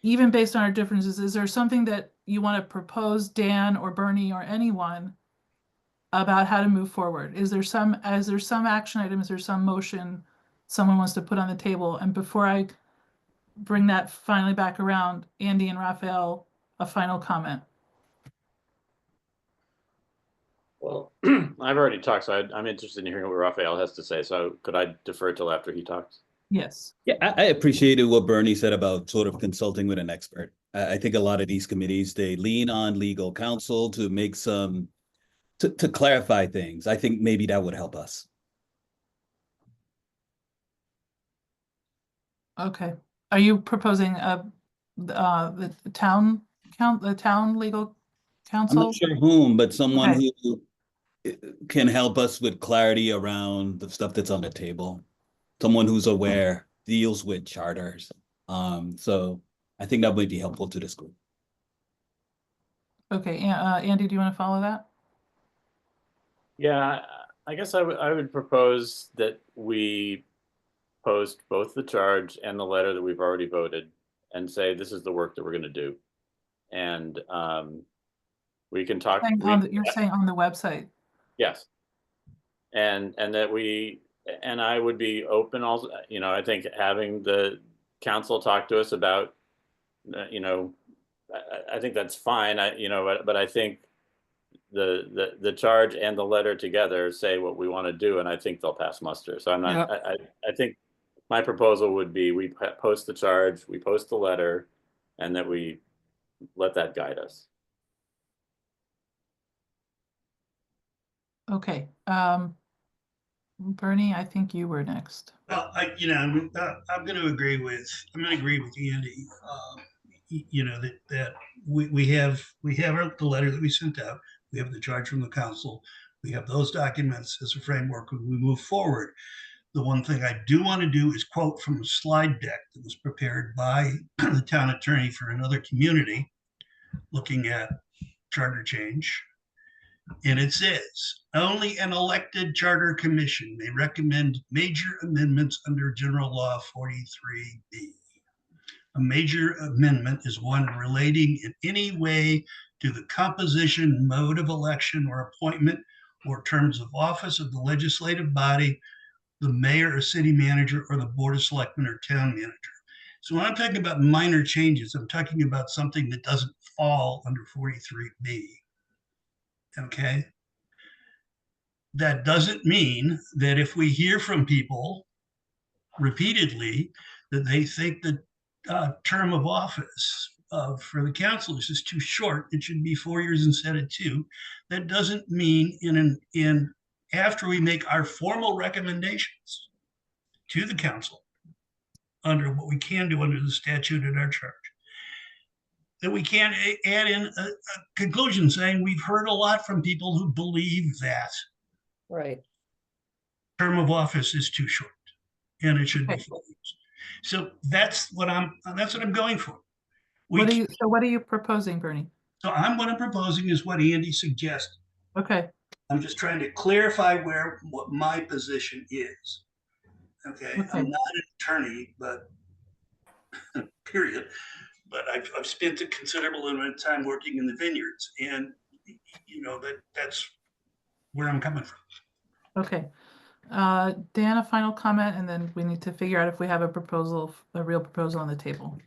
even based on our differences, is there something that you want to propose, Dan or Bernie or anyone, about how to move forward? Is there some action item? Is there some motion someone wants to put on the table? And before I bring that finally back around, Andy and Raphael, a final comment. Well, I've already talked, so I'm interested in hearing what Raphael has to say. So could I defer till after he talks? Yes. Yeah, I appreciated what Bernie said about sort of consulting with an expert. I think a lot of these committees, they lean on legal counsel to make to clarify things. I think maybe that would help us. Okay. Are you proposing the town legal I'm counsel? not sure whom, but someone Okay. who can help us with clarity around the stuff that's on the table. Someone who's aware, deals with charters. So I think that might be helpful to this group. Okay, Andy, do you want to follow that? Yeah, I guess I would propose that we post both the charge and the letter that we've already voted and say this is the work that we're going to do. And we can talk. You're saying on the website? Yes. And that I would be open also, I think having the council talk to us about, I think that's fine. But I think the charge and the letter together say what we want to do, and I think they'll pass muster. So I'm not, I think my proposal would be we post the charge, we post the letter, and that we let that guide us. Okay. Bernie, I think you were next. Well, I'm going to agree with Andy. That we have the letter that we sent out. We have the charge from the council. We have those documents as a framework when we move forward. The one thing I do want to do is quote from a slide deck that was prepared by the town attorney for another community looking at charter change. And it says, only an elected charter commission may recommend major amendments under General Law 43B. A major amendment is one relating in any way to the composition, mode of election or appointment or terms of office of the legislative body, the mayor or city manager, or the board of selectmen or town manager. So when I'm talking about minor changes, I'm talking about something that doesn't fall under 43B. Okay. That doesn't mean that if we hear from people repeatedly that they think the term of office for the councilors is too short, it should be 4 years instead of 2. That doesn't mean after we make our formal recommendations to the council under what we can do under the statute at our charge, that we can't add in a conclusion saying we've heard a lot from people who believe that Right. term of office is too short and it should be Okay. 4 years. So that's what I'm going for. What are you proposing, Bernie? So what I'm proposing is what Andy suggested. Okay, I'm just trying to clarify what my position is. Okay. Okay. I'm not an attorney, but period. But I've spent a considerable amount of time working in the vineyards, and that's where I'm coming from. okay. Dan, a final comment, and then we need to figure out if we have a real proposal on the table.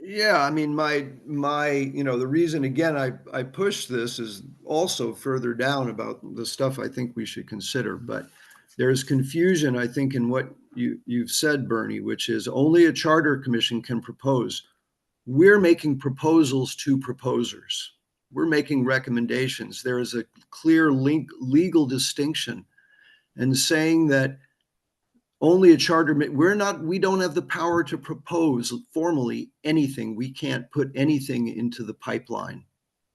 Yeah, I mean, my, the reason, again, I push this is also further down about the stuff I think we should consider, but there's confusion, I think, in what you've said, Bernie, which is only a charter commission can propose. We're making proposals to proposers. We're making recommendations. There is a clear legal distinction, and saying that only a charter, we don't have the power to propose formally anything. We can't put anything into the pipeline.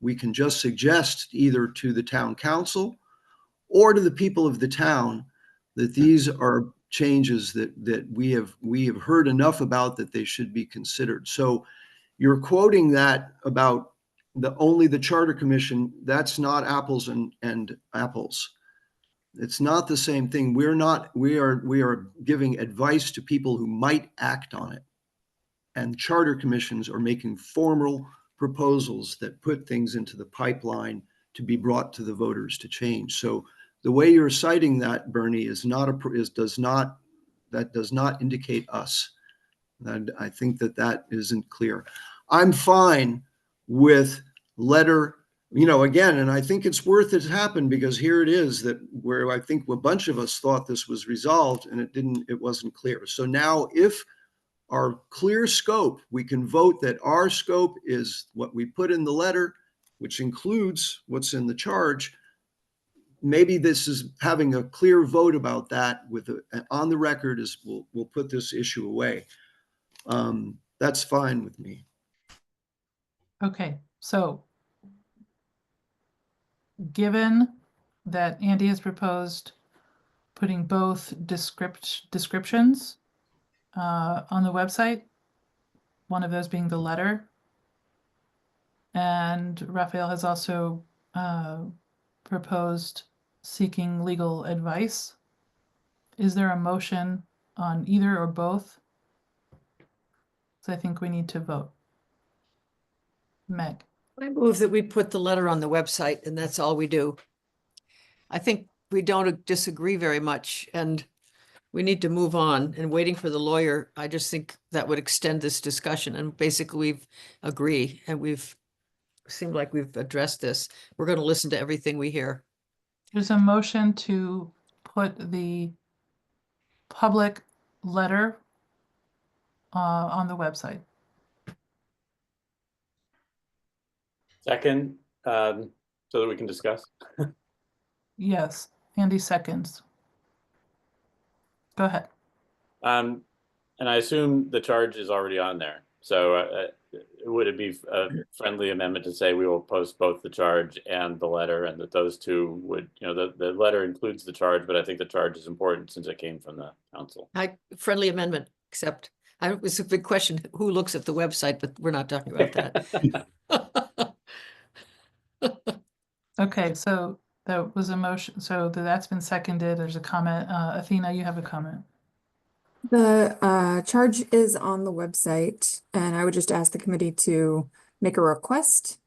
We can just suggest either to the town council or to the people of the town that these are changes that we have heard enough about that they should be considered. So you're quoting that about only the charter commission. That's not apples and apples. It's not the same thing. We are giving advice to people who might act on it. And charter commissions are making formal proposals that put things into the pipeline to be brought to the voters to change. So the way you're citing that, Bernie, does not indicate us. And I think that isn't clear. I'm fine with letter, again, and I think it's worth it to happen, because here it is that where I think a bunch of us thought this was resolved and it wasn't clear. So now if our clear scope, we can vote that our scope is what we put in the letter, which includes what's in the charge. Maybe this is having a clear vote about that on the record is we'll put this issue away. That's fine with me. Okay, so given that Andy has proposed putting both descriptions on the website, one of those being the letter, and Raphael has also proposed seeking legal advice, is there a motion on either or both? So I think we need to vote. Meg. I move that we put the letter on the website, and that's all we do. I think we don't disagree very much, and we need to move on. And waiting for the lawyer, I just think that would extend this discussion. And basically, we've agreed, and seemed like we've addressed this. We're going to listen to everything we hear. There's a motion to put the public letter on the website. Second, so that we can discuss. Yes, Andy seconds. Go ahead. And I assume the charge is already on there. So would it be a friendly amendment to say we will post both the charge and the letter, and that those two would, the letter includes the charge, but I think the charge is important since it came from the council. Friendly amendment, except it was a big question, who looks at the website, but we're not talking about that. Okay, so that was a motion. So that's been seconded. There's a comment. Athena, you have a comment. The charge is on the website, and I would just ask the committee to make a request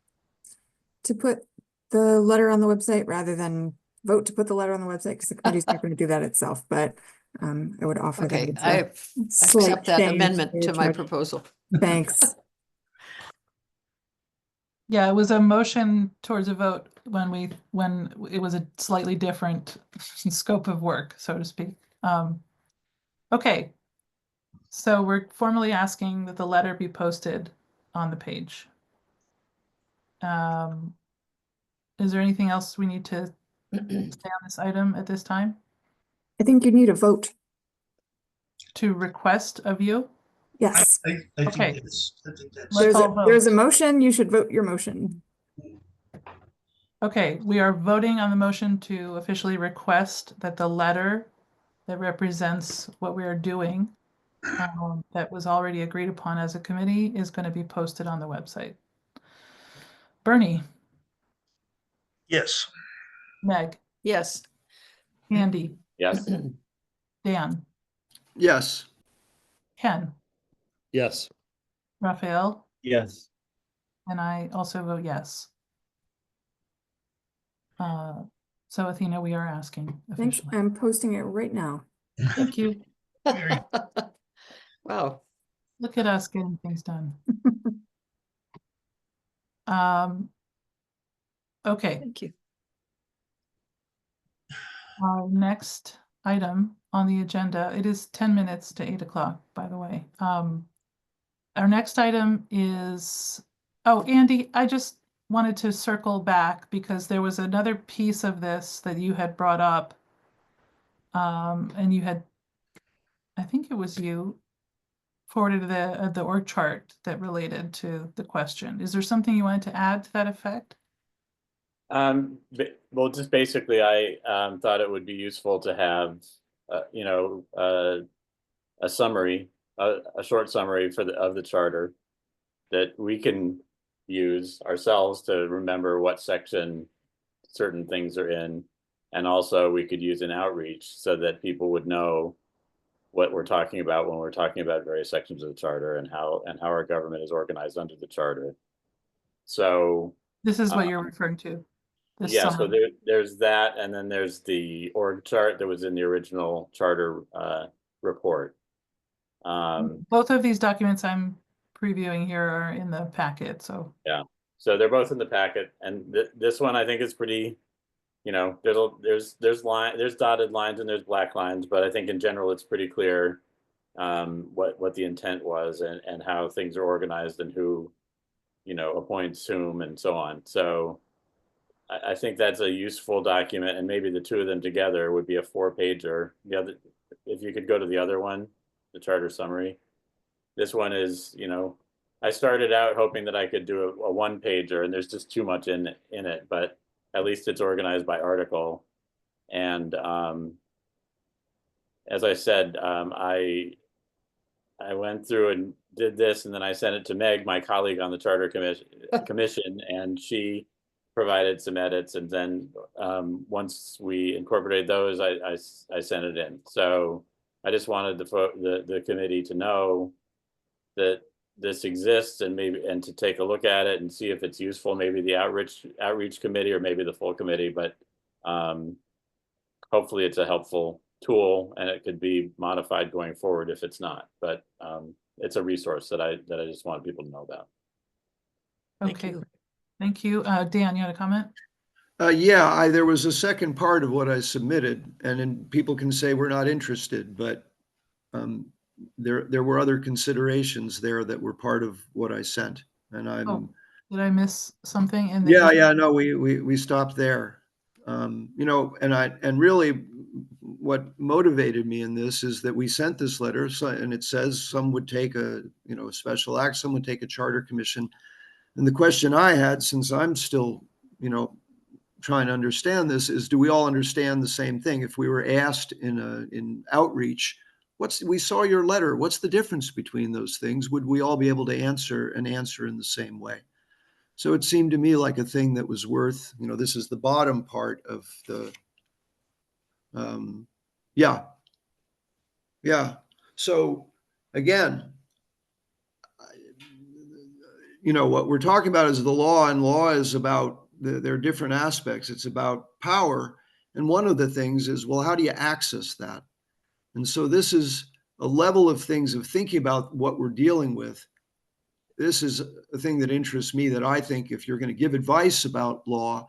to put the letter on the website rather than vote to put the letter on the website, because the committee's not going to do that itself, but I would offer that. Okay, as a I slight accept that change amendment your to my charge. proposal. Thanks. Yeah, it was a motion towards a vote when it was a slightly different scope of work, so to speak. Okay, so we're formally asking that the letter be posted on the page. Is there anything else we need to say on this item at this time? I think you need a vote. To request of you? Yes. I Okay. think that's. Let's all There's a vote. motion, you should vote your motion. Okay, we are voting on the motion to officially request that the letter that represents what we are doing, that was already agreed upon as a committee, is going to be posted on the website. Bernie, Yes. Meg, Yes. Andy, Yes. Dan, Yes. Ken, Yes. Raphael, Yes. and I also vote yes. So Athena, we are asking Thanks. officially. I'm posting it right now. Thank you. Wow. Look at us getting things done. Okay, Thank you. our next item on the agenda, it is 10 minutes to 8 o'clock, by the way. Our next item is, oh, Andy, I just wanted to circle back because there was another piece of this that you had brought up. And you had, I think it was you, forwarded the org chart that related to the question. Is there something you wanted to add to that effect? Well, just basically, I thought it would be useful to have, a summary, a short summary of the charter that we can use ourselves to remember what section certain things are in, and also we could use an outreach so that people would know what we're talking about when we're talking about various sections of the charter and how our government is organized under the charter. So This is what you're referring to. This yeah, so summary. there's that, and then there's the org chart that was in the original charter report. Both of these documents I'm previewing here are in the packet, so. Yeah, so they're both in the packet, and this one I think is pretty, there's dotted lines and there's black lines, but I think in general it's pretty clear what the intent was and how things are organized and who, appoints whom and so on. So I think that's a useful document, and maybe the two of them together would be a 4-pager. The other, if you could go to the other one, the charter summary. This one is, I started out hoping that I could do a 1-pager, and there's just too much in it, but at least it's organized by article. And as I said, I went through and did this, and then I sent it to Meg, my colleague on the Charter Commission, and she provided some edits. And then once we incorporated those, I sent it in. So I just wanted the committee to know that this exists, and to take a look at it and see if it's useful. Maybe the outreach committee or maybe the full committee, but hopefully it's a helpful tool, and it could be modified going forward if it's not. But it's a resource that I just want people to know about. Okay, thank you. Dan, you had a comment? Yeah, there was a second part of what I submitted, and then people can say we're not interested, but there were other considerations there that were part of what I sent, and I'm. Oh, did I miss something in Yeah, no, we stopped there. You know, and really what motivated me in this is that we sent this letter, and it says some would take a, you know, a special act, some would take a charter commission. And the question I had, since I'm still, you know, trying to understand this, is do we all understand the same thing? If we were asked in outreach, we saw your letter, what's the difference between those things? Would we all be able to answer in the same way? So it seemed to me like a thing that was worth, you know, this is the bottom part of the, yeah. So again, you know, what we're talking about is the law, and law is about, there are different aspects. It's about power. And one of the things is, well, how do you access that? And so this is a level of things of thinking about what we're dealing with. This is a thing that interests me, that I think if you're going to give advice about law,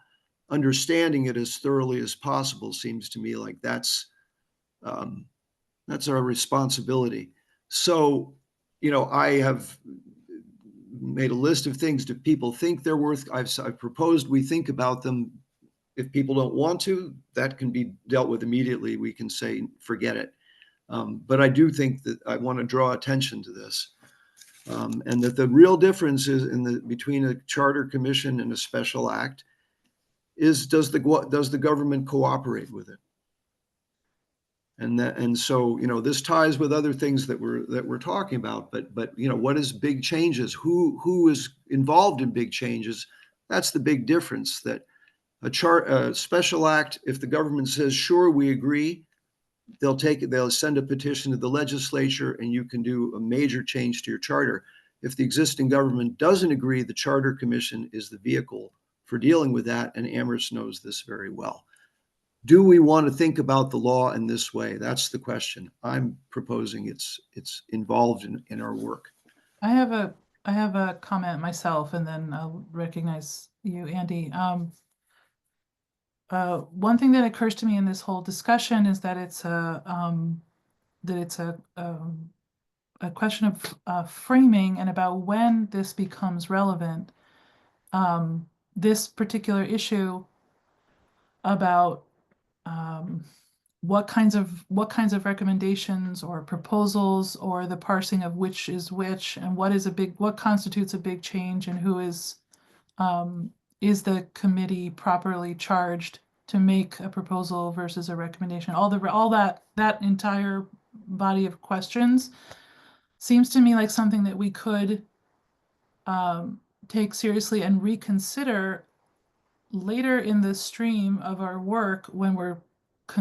understanding it as thoroughly as possible seems to me like that's our responsibility. So, you know, I have made a list of things that people think they're worth. I've proposed we think about them. If people don't want to, that can be dealt with immediately. We can say, forget it. But I do think that I want to draw attention to this. And that the real difference is between a charter commission and a special act is, does the government cooperate with it? And so, you know, this ties with other things that we're talking about, but you know, what is big changes? Who is involved in big changes? That's the big difference. That a special act, if the government says, sure, we agree, they'll take it, they'll send a petition to the legislature, and you can do a major change to your charter. If the existing government doesn't agree, the Charter Commission is the vehicle for dealing with that, and Amherst knows this very well. Do we want to think about the law in this way? That's the question. I'm proposing it's involved in our work. I have a comment myself, and then I'll recognize you, Andy. One thing that occurs to me in this whole discussion is that it's a question of framing and about when this becomes relevant. This particular issue about what kinds of recommendations or proposals, or the parsing of which is which, and what constitutes a big change, and who is the committee properly charged to make a proposal versus a recommendation? All that entire body of questions seems to me like something that we could take seriously and reconsider later in the stream of our work, when we're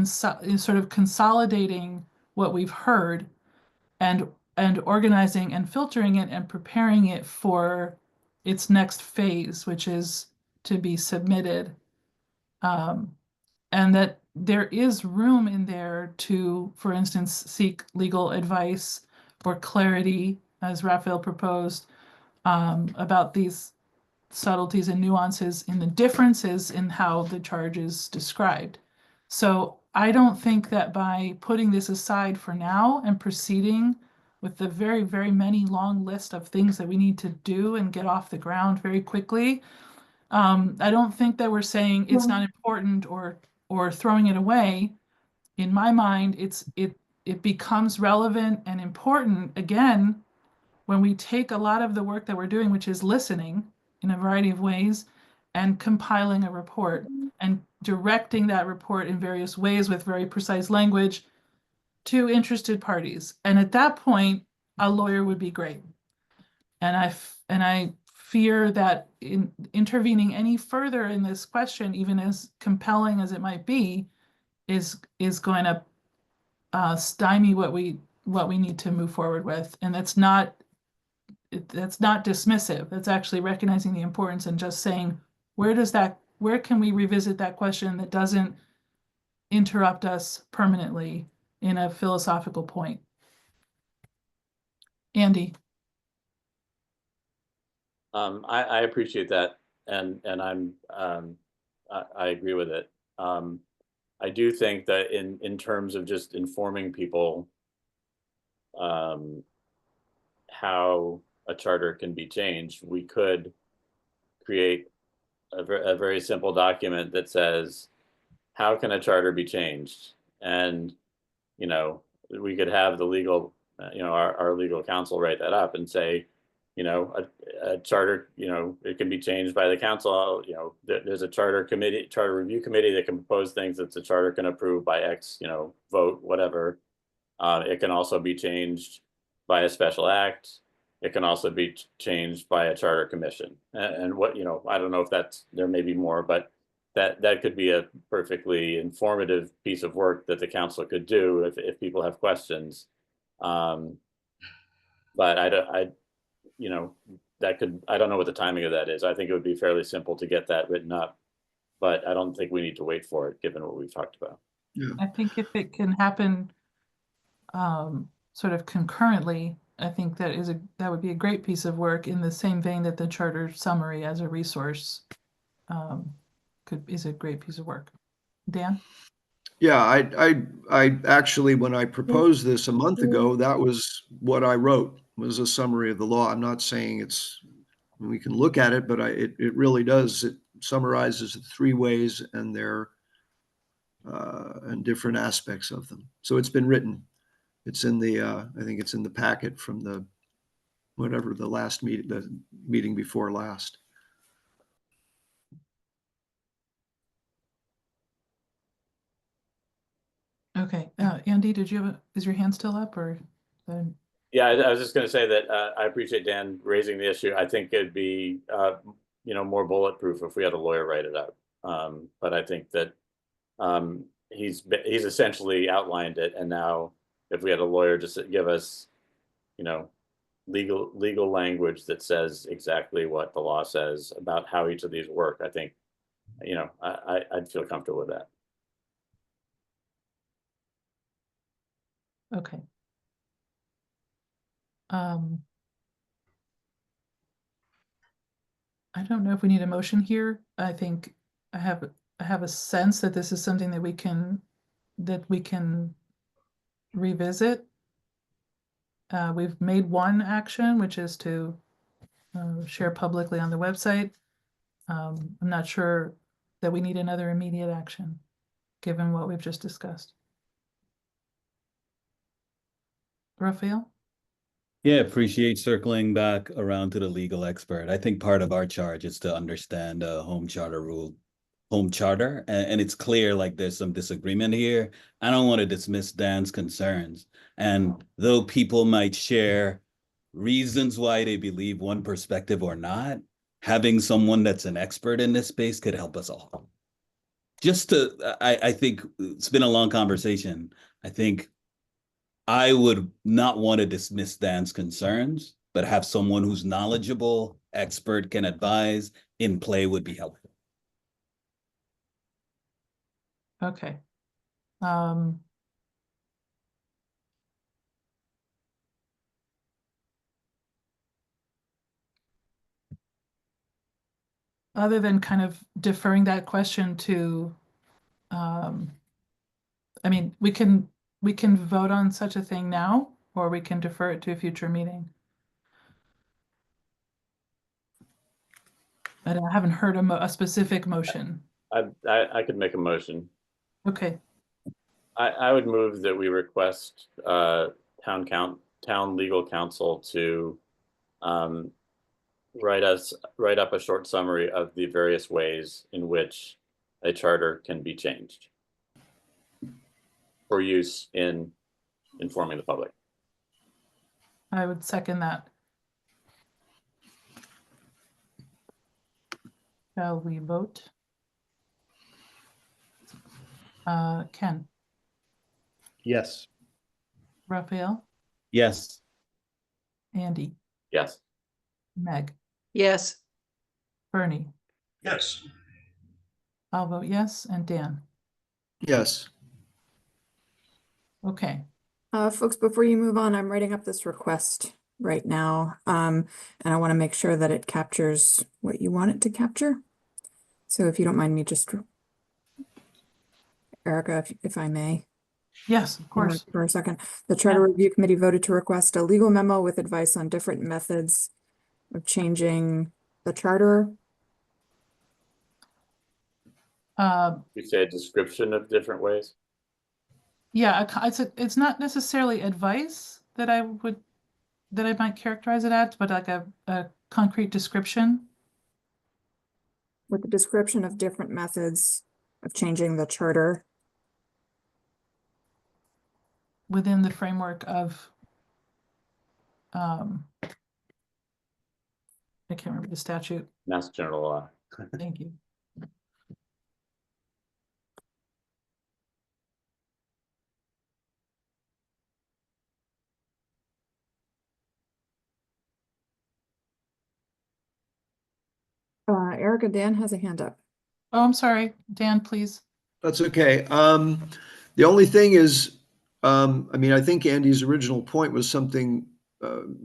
sort of consolidating what we've heard and organizing and filtering it and preparing it for its next phase, which is to be submitted. And that there is room in there to, for instance, seek legal advice or clarity, as Raphael proposed, about these subtleties and nuances in the differences in how the charge is described. So I don't think that by putting this aside for now and proceeding with the very, very many long list of things that we need to do and get off the ground very quickly, I don't think that we're saying it's not important or throwing it away. In my mind, it becomes relevant and important again when we take a lot of the work that we're doing, which is listening in a variety of ways, and compiling a report and directing that report in various ways with very precise language to interested parties. And at that point, a lawyer would be great. And I fear that in intervening any further in this question, even as compelling as it might be, is going to stymie what we need to move forward with. And that's not dismissive. That's actually recognizing the importance and just saying, where can we revisit that question that doesn't interrupt us permanently in a philosophical point? Andy. I appreciate that, and I agree with it. I do think that in terms of just informing people how a charter can be changed, we could create a very simple document that says, how can a charter be changed? And, you know, we could have the legal, our legal counsel write that up and say, you know, a charter, you know, it can be changed by the council. You know, there's a charter review committee that can propose things that the charter can approve by X, you know, vote, whatever. It can also be changed by a special act. It can also be changed by a charter commission. And what, you know, I don't know if there may be more, but that could be a perfectly informative piece of work that the council could do if people have questions. But you know, I don't know what the timing of that is. I think it would be fairly simple to get that written up, but I don't think we need to wait for it, given what we've talked about. I think if it can happen sort of concurrently, I think that would be a great piece of work in the same vein that the charter summary as a resource is a great piece of work. Dan? Yeah, I actually, when I proposed this a month ago, that was what I wrote, was a summary of the law. I'm not saying we can look at it, but it really does. It summarizes the three ways and and different aspects of them. So it's been written. It's in I think it's in the packet from the last meeting, the meeting before last. Okay, Andy, is your hand still up or? Yeah, I was just going to say that I appreciate Dan raising the issue. I think it'd be, you know, more bulletproof if we had a lawyer write it out. But I think that he's essentially outlined it, and now if we had a lawyer just give us, you know, legal language that says exactly what the law says about how each of these work, I think, you know, I'd feel comfortable with that. Okay. I don't know if we need a motion here. I think I have a sense that this is something that we can revisit. We've made one action, which is to share publicly on the website. I'm not sure that we need another immediate action, given what we've just discussed. Raphael? Yeah, appreciate circling back around to the legal expert. I think part of our charge is to understand home charter, and it's clear like there's some disagreement here. I don't want to dismiss Dan's concerns. And though people might share reasons why they believe one perspective or not, having someone that's an expert in this space could help us all. I think it's been a long conversation. I think I would not want to dismiss Dan's concerns, but have someone who's knowledgeable, expert, can advise in play would be helpful. Okay. Other than kind of deferring that question to, I mean, we can vote on such a thing now, or we can defer it to a future meeting. I haven't heard a specific motion. I could make a motion. Okay. I would move that we request town legal counsel to write up a short summary of the various ways in which a charter can be changed for use in informing the public. I would second that. Shall we vote? Ken? Yes. Raphael? Yes. Andy? Yes. Meg? Yes. Bernie? Yes. I'll vote yes, and Dan? Yes. Okay. Folks, before you move on, I'm writing up this request right now. And I want to make sure that it captures what you want it to capture. So if you don't mind me just, Erica, if I may. Yes, of course. For a second. The Charter Review Committee voted to request a legal memo with advice on different methods of changing the charter. You say a description of different ways? Yeah, it's not necessarily advice that I might characterize it as, but like a concrete description. With the description of different methods of changing the charter. Within the framework of, I can't remember the statute. Mass general law. Thank you. Erica, Dan has a hand up. Oh, I'm sorry. Dan, please. That's okay. The only thing is, I mean, I think Andy's original point was something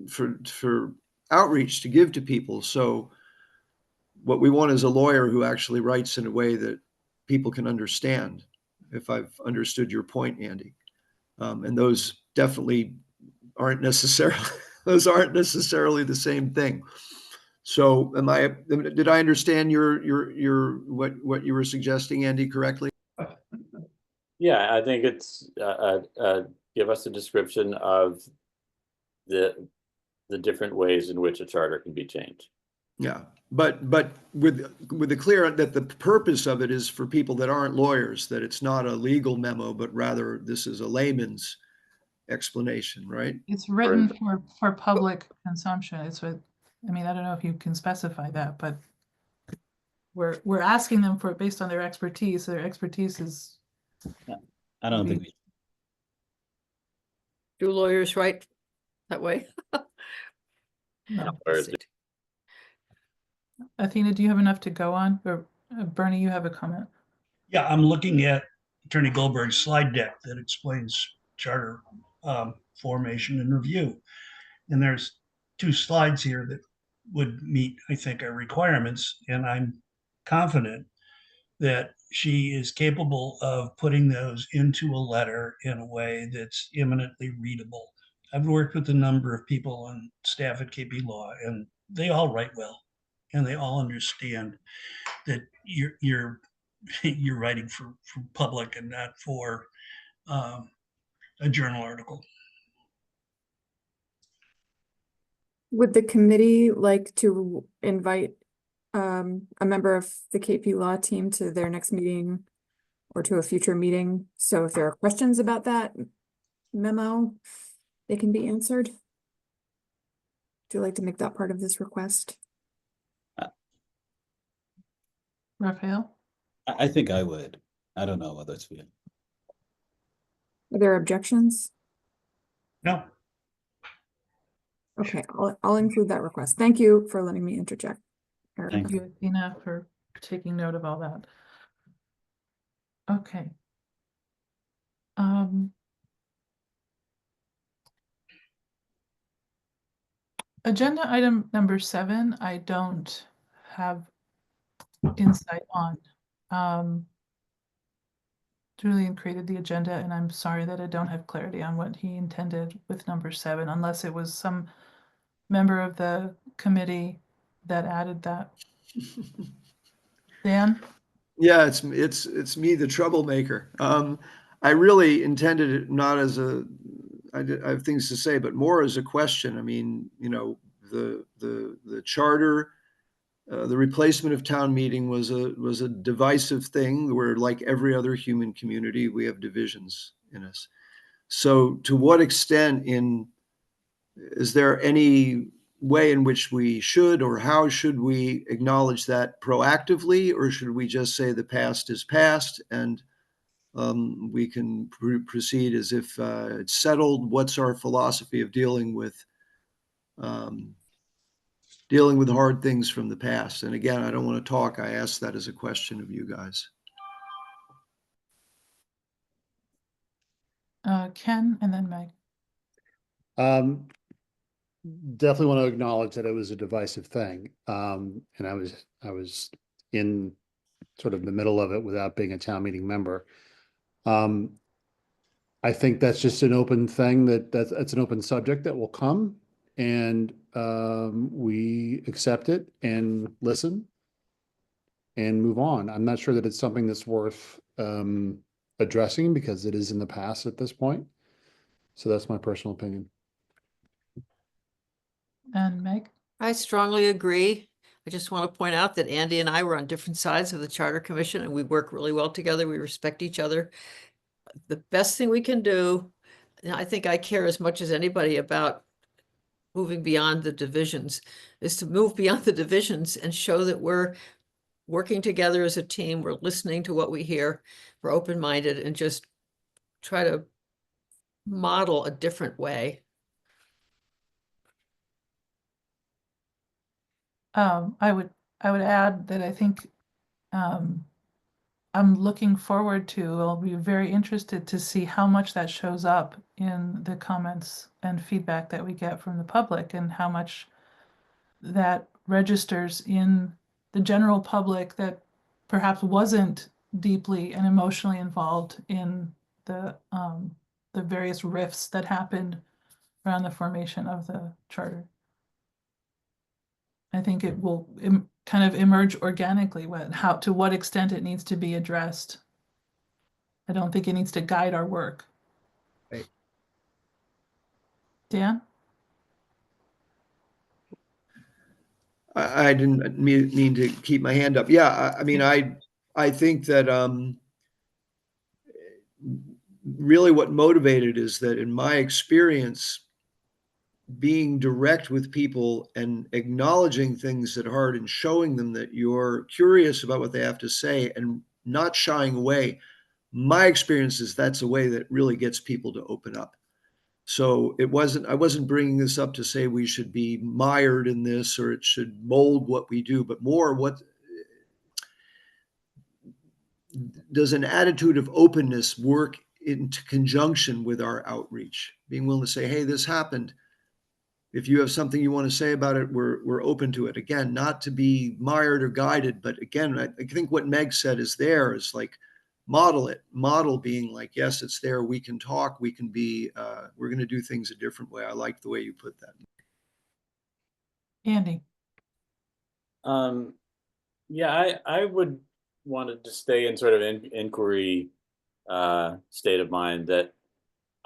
for outreach to give to people. So what we want is a lawyer who actually writes in a way that people can understand, if I've understood your point, Andy. And those definitely aren't necessarily, those aren't necessarily the same thing. So did I understand what you were suggesting, Andy, correctly? Yeah, I think it's give us a description of the different ways in which a charter can be changed. Yeah, but with the clear that the purpose of it is for people that aren't lawyers, that it's not a legal memo, but rather this is a layman's explanation, right? It's written for public consumption. It's what, I mean, I don't know if you can specify that, but we're asking them for it based on their expertise. Their expertise is. I don't think we Do lawyers write that way? No. Or is it- Athena, do you have enough to go on? Or Bernie, you have a comment? Yeah, I'm looking at Attorney Goldberg's slide deck that explains charter formation and review. And there's 2 slides here that would meet, I think, our requirements. And I'm confident that she is capable of putting those into a letter in a way that's eminently readable. I've worked with a number of people on staff at KP Law, and they all write well, and they all understand that you're writing for public and not for a journal article. Would the committee like to invite a member of the KP Law team to their next meeting or to a future meeting? So if there are questions about that memo, they can be answered. Would you like to make that part of this request? Raphael? I think I would. I don't know others feel. Are there objections? No, Okay, I'll include that request. Thank you for letting me interject. Erica. Thank Thank you, Athena, for taking note of all that. Okay. Agenda item number 7, I don't have insight on. Julian created the agenda, and I'm sorry that I don't have clarity on what he intended with number 7, unless it was some member of the committee that added that. Dan? Yeah, it's me, the troublemaker. I really intended it not as I have things to say, but more as a question. I mean, you know, the charter, the replacement of town meeting was a divisive thing where, like every other human community, we have divisions in us. So to what extent is there any way in which we should, or how should we acknowledge that proactively, or should we just say the past is past and we can proceed as if it's settled? What's our philosophy of dealing with hard things from the past? And again, I don't want to talk. I ask that as a question of you guys. Ken, and then Meg. Definitely want to acknowledge that it was a divisive thing. And I was in sort of the middle of it without being a town meeting member. I think that's just an open thing that's an open subject that will come, and we accept it and listen. and move on. I'm not sure that it's something that's worth addressing because it is in the past at this point. So that's my personal opinion. And Meg? I strongly agree. I just want to point out that Andy and I were on different sides of the Charter Commission and we work really well together. We respect each other. The best thing we can do, and I think I care as much as anybody about moving beyond the divisions, is to move beyond the divisions and show that we're working together as a team. We're listening to what we hear. We're open-minded and just try to model a different way. I would add that I think I'm looking forward to, I'll be very interested to see how much that shows up in the comments and feedback that we get from the public and how much that registers in the general public that perhaps wasn't deeply and emotionally involved in the various rifts that happened around the formation of the charter. I think it will kind of emerge organically, to what extent it needs to be addressed. I don't think it needs to guide our work. Right. Dan? I didn't mean to keep my hand up. Yeah, I mean, I think that really what motivated is that in my experience, being direct with people and acknowledging things at heart and showing them that you're curious about what they have to say and not shying away. My experience is that's a way that really gets people to open up. So I wasn't bringing this up to say we should be mired in this or it should mold what we do, but more what does an attitude of openness work in conjunction with our outreach, being willing to say, hey, this happened. If you have something you want to say about it, we're open to it. Again, not to be mired or guided, but again, I think what Meg said is like, model it. Model being like, yes, it's there. We can talk. We can be, we're going to do things a different way. I like the way you put that. Andy? Yeah, I would want to stay in sort of inquiry state of mind that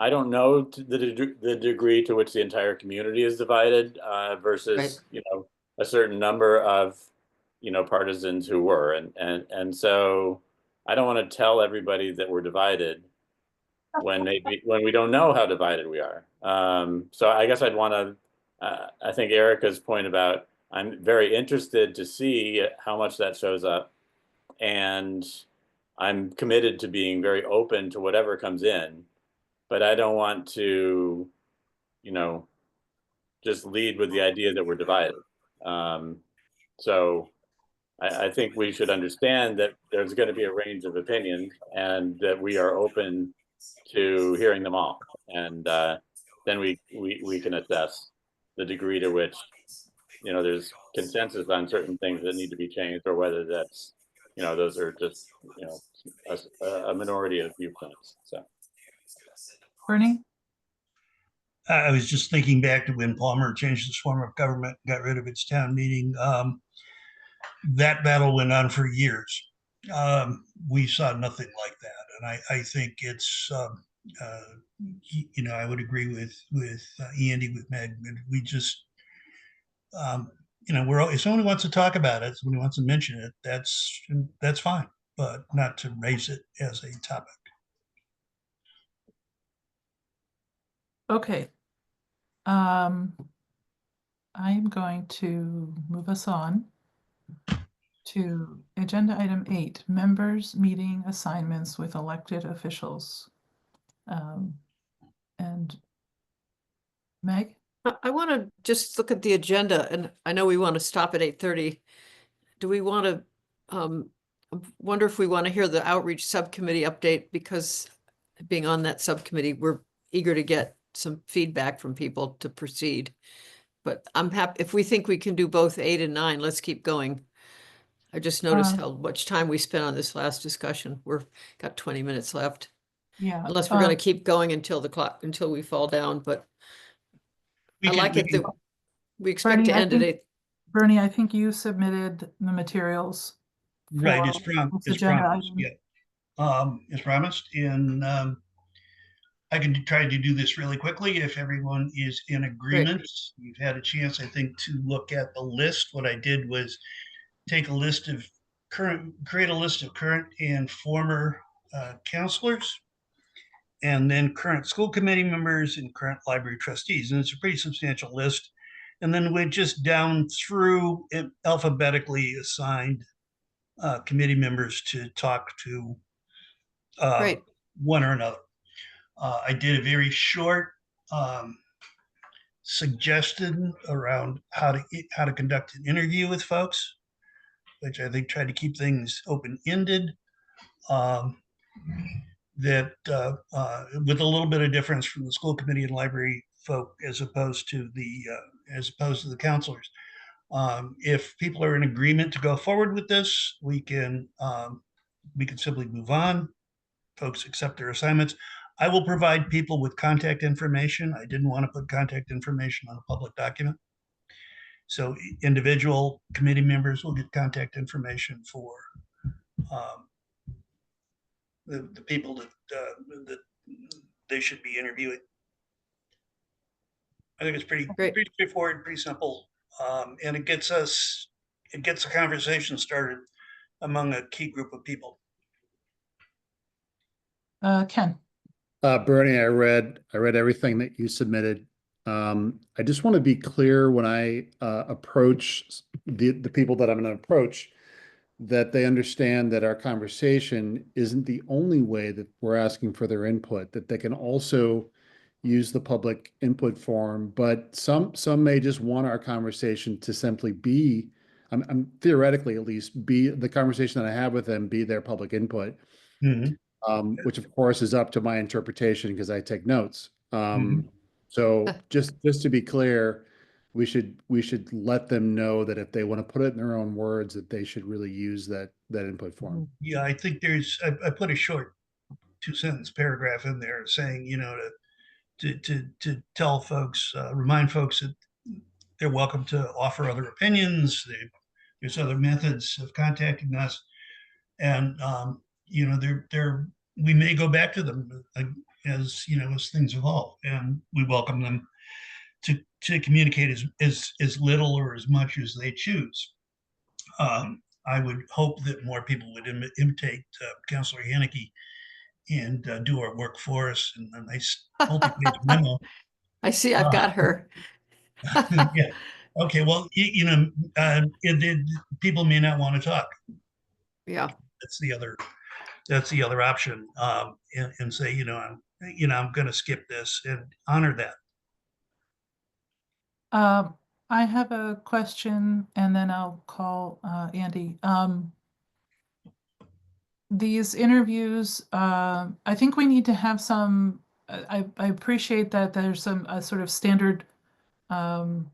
I don't know the degree to which the entire community is divided versus, Right. you know, a certain number of, you know, partisans who were. And so I don't want to tell everybody that we're divided when we don't know how divided we are. So I guess I'd want to, I think Erica's point about, I'm very interested to see how much that shows up. And I'm committed to being very open to whatever comes in. But I don't want to, you know, just lead with the idea that we're divided. So I think we should understand that there's going to be a range of opinions and that we are open to hearing them all. And then we can assess the degree to which, you know, there's consensus on certain things that need to be changed or whether that's, you know, those are just, you know, a minority of viewpoints. So. Bernie? I was just thinking back to when Palmer changed its form of government, got rid of its town meeting. That battle went on for years. We saw nothing like that. And I think it's, you know, I would agree with Andy, with Meg. We just, you know, if somebody wants to talk about it, somebody wants to mention it, that's fine, but not to raise it as a topic. Okay. I'm going to move us on to agenda item 8, members meeting assignments with elected officials. And Meg? I want to just look at the agenda, and I know we want to stop at 8:30. Do we want to, I wonder if we want to hear the outreach subcommittee update, because being on that subcommittee, we're eager to get some feedback from people to proceed. But I'm happy, if we think we can do both 8 and 9, let's keep going. I just noticed how much time we spent on this last discussion. We've got 20 minutes left. Yeah. Unless we're going to keep going until until we fall down, but I like it that we expect Bernie, to end at 8. Bernie, I think you submitted the materials Right, for it's this it's agenda promised, item. yeah. It's promised, and I can try to do this really quickly if everyone is in agreement. You've had a chance, I think, to look at the list. What I did was take a list of create a list of current and former counselors, and then current school committee members and current library trustees. And it's a pretty substantial list. And then we just down through alphabetically assigned committee members to talk to Great. one or another. I did a very short suggestion around how to conduct an interview with folks, which I think tried to keep things open-ended. That with a little bit of difference from the school committee and library folk as opposed to the counselors. If people are in agreement to go forward with this, we can simply move on. Folks accept their assignments. I will provide people with contact information. I didn't want to put contact information on a public document. So individual committee members will get contact information for the people that they should be interviewing. I think it's pretty straightforward, pretty simple, and it gets a conversation started among a key group of people. Ken. Bernie, I read everything that you submitted. I just want to be clear when I approach the people that I'm going to approach, that they understand that our conversation isn't the only way that we're asking for their input, that they can also use the public input form, but some may just want our conversation to simply be, I'm theoretically at least, be the conversation that I have with them, be their public input. Which of course is up to my interpretation because I take notes. So just to be clear, we should let them know that if they want to put it in their own words, that they should really use that input form. Yeah, I think I put a short 2-sentence paragraph in there saying, to tell folks, remind folks that they're welcome to offer other opinions. There's other methods of contacting us, and we may go back to them as things evolve, and we welcome them to communicate as little or as much as they choose. I would hope that more people would imitate Councilor Haneke and do our work for us in a nice multi-page memo. I see, I've got her. Yeah. Okay. Well, people may not want to talk. Yeah. That's the other option. And say, I'm going to skip this and honor that. I have a question and then I'll call Andy. These interviews, I think we need to have some, I appreciate that there's some sort of standard, some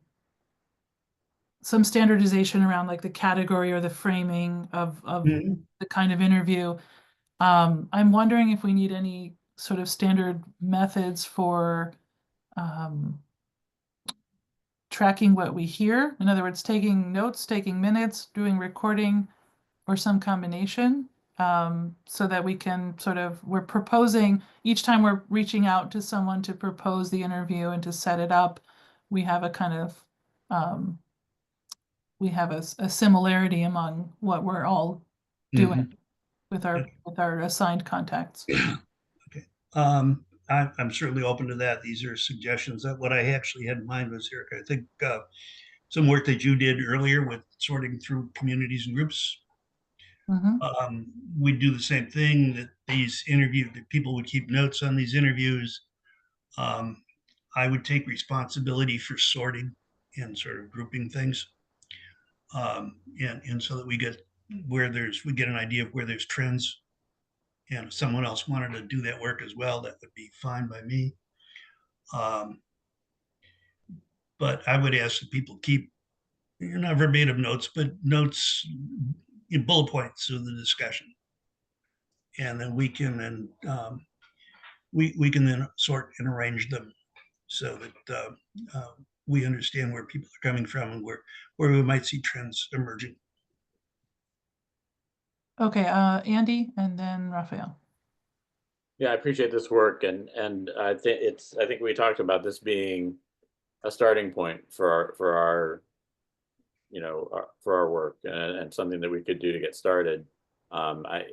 standardization around like the category or the framing of the kind of interview. I'm wondering if we need any sort of standard methods for tracking what we hear. In other words, taking notes, taking minutes, doing recording, or some combination, so that we can we're proposing, each time we're reaching out to someone to propose the interview and to set it up, we have a kind of, we have a similarity among what we're all doing with our assigned contacts. Okay. I'm certainly open to that. These are suggestions. That what I actually had in mind was, Eric, I think some work that you did earlier with sorting through communities and groups. We do the same thing, that that people would keep notes on these interviews. I would take responsibility for sorting and sort of grouping things. And so that we get an idea of where there's trends. And if someone else wanted to do that work as well, that would be fine by me. But I would ask that people keep, not verbatim notes, but notes in bullet points of the discussion. And then we can then sort and arrange them so that we understand where people are coming from and where we might see trends emerging. Okay, Andy and then Raphael. Yeah, I appreciate this work, and I think we talked about this being a starting point for our for our work, and something that we could do to get started. I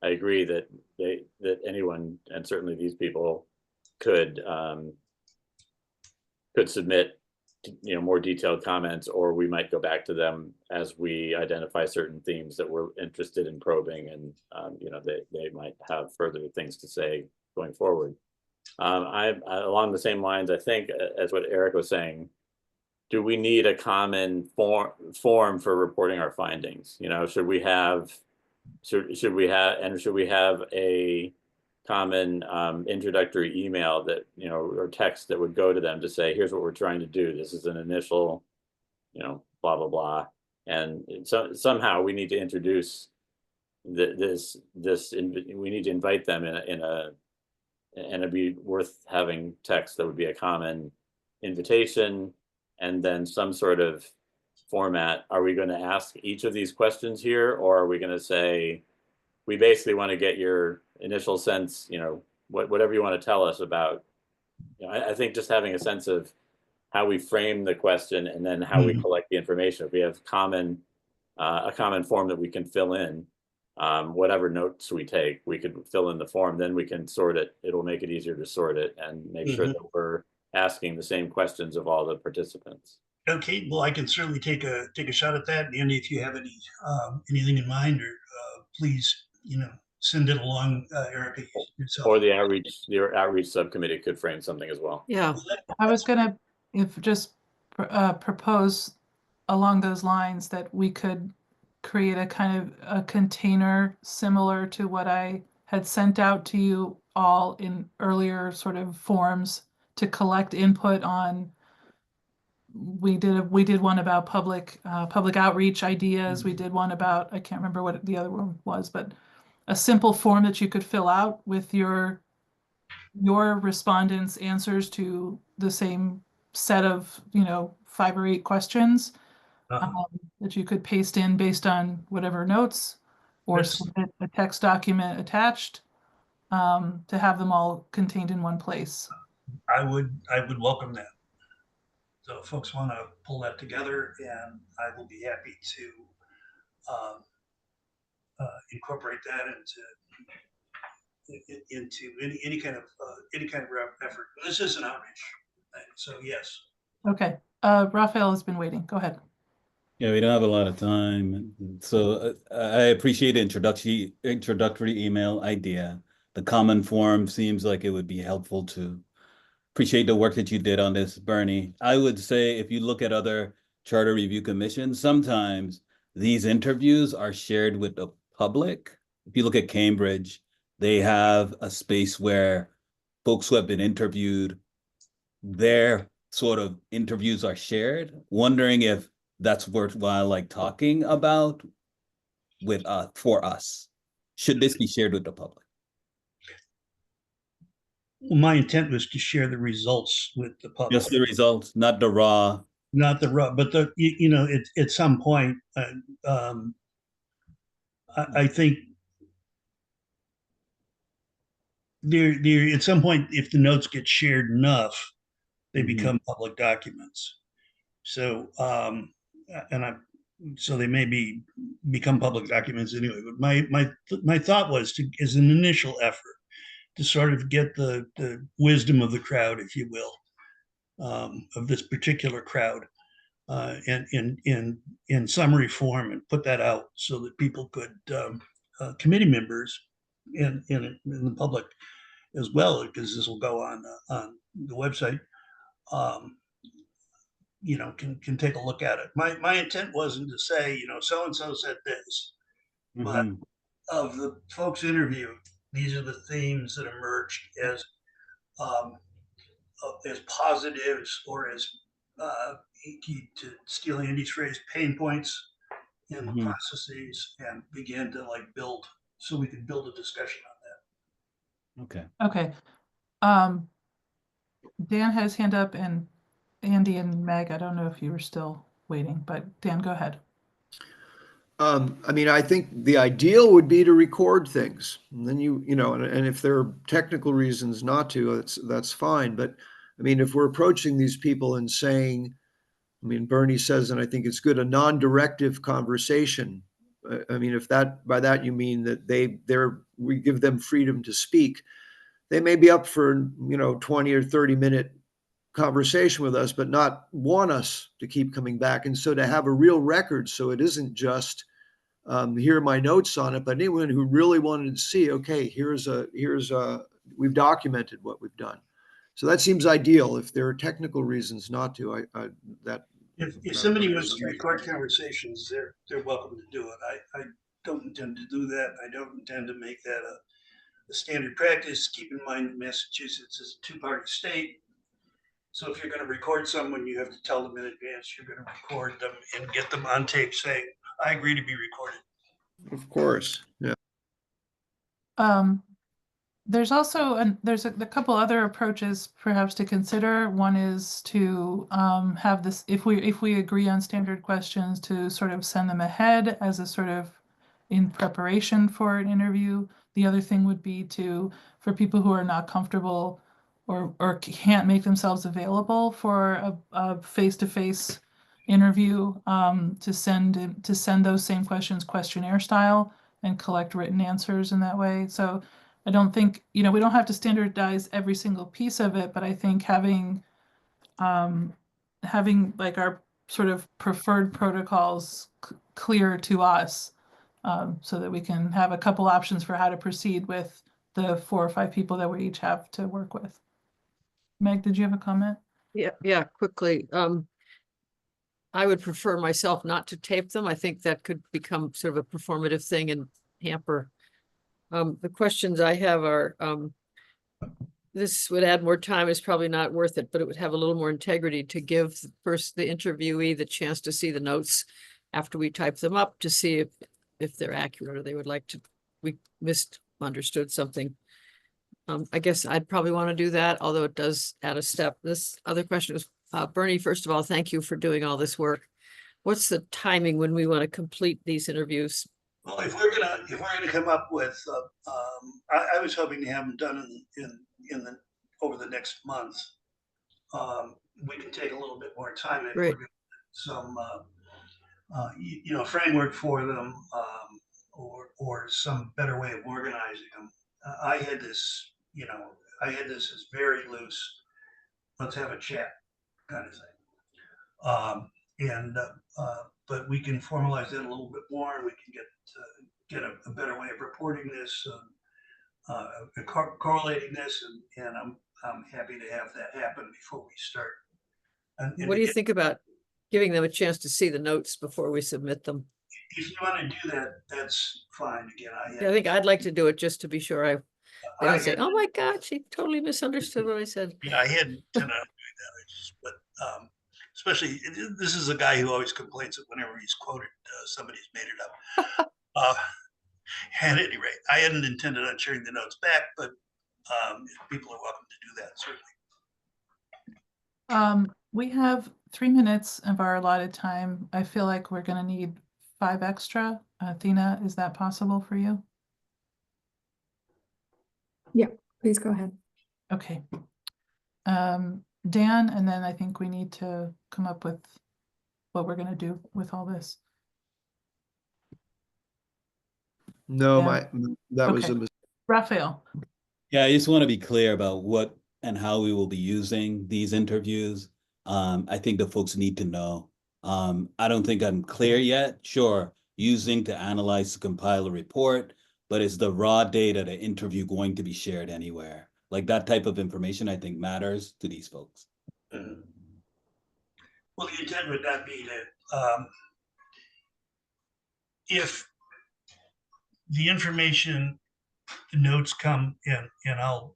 I agree that that anyone, and certainly these people, could submit more detailed comments, or we might go back to them as we identify certain themes that we're interested in probing, and they might have further things to say going forward. Along the same lines, I think, as what Eric was saying, do we need a common form for reporting our findings? Should we have a common introductory email that, or text that would go to them to say, here's what we're trying to do. This is an initial, blah, blah, blah. And so somehow we need to introduce we need to invite them and it'd be worth having text that would be a common invitation, and then some sort of format. Are we going to ask each of these questions here, or are we going to say, we basically want to get your initial sense, whatever you want to tell us about. I think just having a sense of how we frame the question, and then how we collect the information. If we have a common form that we can fill in, whatever notes we take, we could fill in the form, then we can sort it. It'll make it easier to sort it and make sure that we're asking the same questions of all the participants. Okay, well, I can certainly take a shot at that. Andy, if you have anything in mind, or please, send it along, Erica, yourself. Or the outreach subcommittee could frame something as well. Yeah, I was gonna propose along those lines that we could create a kind of a container similar to what I had sent out to you all in earlier sort of forms to collect input on. We did one about public outreach ideas. We did one about, I can't remember what the other one was, but a simple form that you could fill out with your respondents' answers to the same set of 5 or 8 questions that you could paste in based on whatever notes, or submit a text document attached, to have them all contained in one place. I would welcome that. So if folks want to pull that together, and I will be happy to incorporate that into any kind of effort. This is an outreach thing, so yes. Okay, Raphael has been waiting. Go ahead. Yeah, we don't have a lot of time. So I appreciate the introductory email idea. The common form seems like it would be helpful to appreciate the work that you did on this, Bernie. I would say if you look at other charter review commissions, sometimes these interviews are shared with the public. If you look at Cambridge, they have a space where folks who have been interviewed, their sort of interviews are shared. Wondering if that's worthwhile, like talking about with for us. Should this be shared with the public? Well, my intent was to share the results with the public. Just the results, not the raw. Not the raw, but at some point, I think there at some point, if the notes get shared enough, they become public documents. So so they may become public documents anyway. But my thought was as an initial effort, to sort of get the wisdom of the crowd, if you will, of this particular crowd, in summary form, and put that out so that people could, committee members and the public as well, because this will go on the website, can take a look at it. My intent wasn't to say, so and so said this, but of the folks interviewed, these are the themes that emerged as positives, or as to steal Andy's phrase, pain points in the processes, and begin to build, so we could build a discussion on Okay. Okay. Dan has his hand up, and Andy and Meg, I don't know if you were still waiting, but Dan, go ahead. I mean, I think the ideal would be to record things. And then and if there are technical reasons not to, that's fine. But I mean, if we're approaching these people and saying, I mean, Bernie says, and I think it's good, a non-directive conversation. I mean, if by that you mean that we give them freedom to speak, they may be up for, 20 or 30-minute conversation with us, but not want us to keep coming back. And so to have a real record, so it isn't just here are my notes on it, but anyone who really wanted to see, okay, we've documented what we've done. So that seems ideal. If there are technical reasons not to, If somebody wants to record conversations, they're welcome to do it. I don't intend to do that. I don't intend to make that a standard practice. Keep in mind that Massachusetts is a two-party state. So if you're going to record someone, you have to tell them in advance you're going to record them and get them on tape saying, I agree to be recorded. of course, yeah. There's also there's a couple other approaches perhaps to consider. One is to have this, if we agree on standard questions, to sort of send them ahead as a sort of in preparation for an interview. The other thing would be for people who are not comfortable or can't make themselves available for a face-to-face interview, to send those same questions questionnaire style and collect written answers in that way. So I don't think, we don't have to standardize every single piece of it, but I think having like our sort of preferred protocols clear to us, so that we can have a couple options for how to proceed with the 4 or 5 people that we each have to work with. Meg, did you have a comment? Yeah, quickly. I would prefer myself not to tape them. I think that could become sort of a performative thing and hamper. The questions I have are, this would add more time, is probably not worth it, but it would have a little more integrity to give the interviewee the chance to see the notes after we type them up, to see if they're accurate, or they would like to, we misunderstood something. I guess I'd probably want to do that, although it does add a step. This other question is, Bernie, first of all, thank you for doing all this work. What's the timing when we want to complete these interviews? Well, if we're gonna come up with, I was hoping to have them done over the next month. We can take a little bit more time if we're Right. gonna some framework for them, or some better way of organizing them. I had this as very loose, let's have a chat kind of thing. But we can formalize that a little bit more, and we can get a better way of reporting this, correlating this, and I'm happy to have that happen before we start. And What do you think about giving them a chance to see the notes before we submit them? If you want to do that, that's fine. Again, I think I'd like to do it just to be sure they don't say, oh my God, she totally misunderstood what I said. Yeah, I hadn't intended on doing that. But especially, this is a guy who always complains that whenever he's quoted, somebody's made it up. At any rate, I hadn't intended on sharing the notes back, but people are welcome to do that, certainly. We have 3 minutes of our allotted time. I feel like we're going to need 5 extra. Athena, is that possible for you? Yeah, please go ahead. Okay. Dan, and then I think we need to come up with what we're going to do with all this. No, Yeah. that was Okay. a mistake. Raphael. Yeah, I just want to be clear about what and how we will be using these interviews. I think the folks need to know. I don't think I'm clear yet. Sure, using to analyze to compile a report, but is the raw data, the interview, going to be shared anywhere? Like that type of information, I think, matters to these folks. Well, the intent would not be to, if the information, the notes come in, and I'll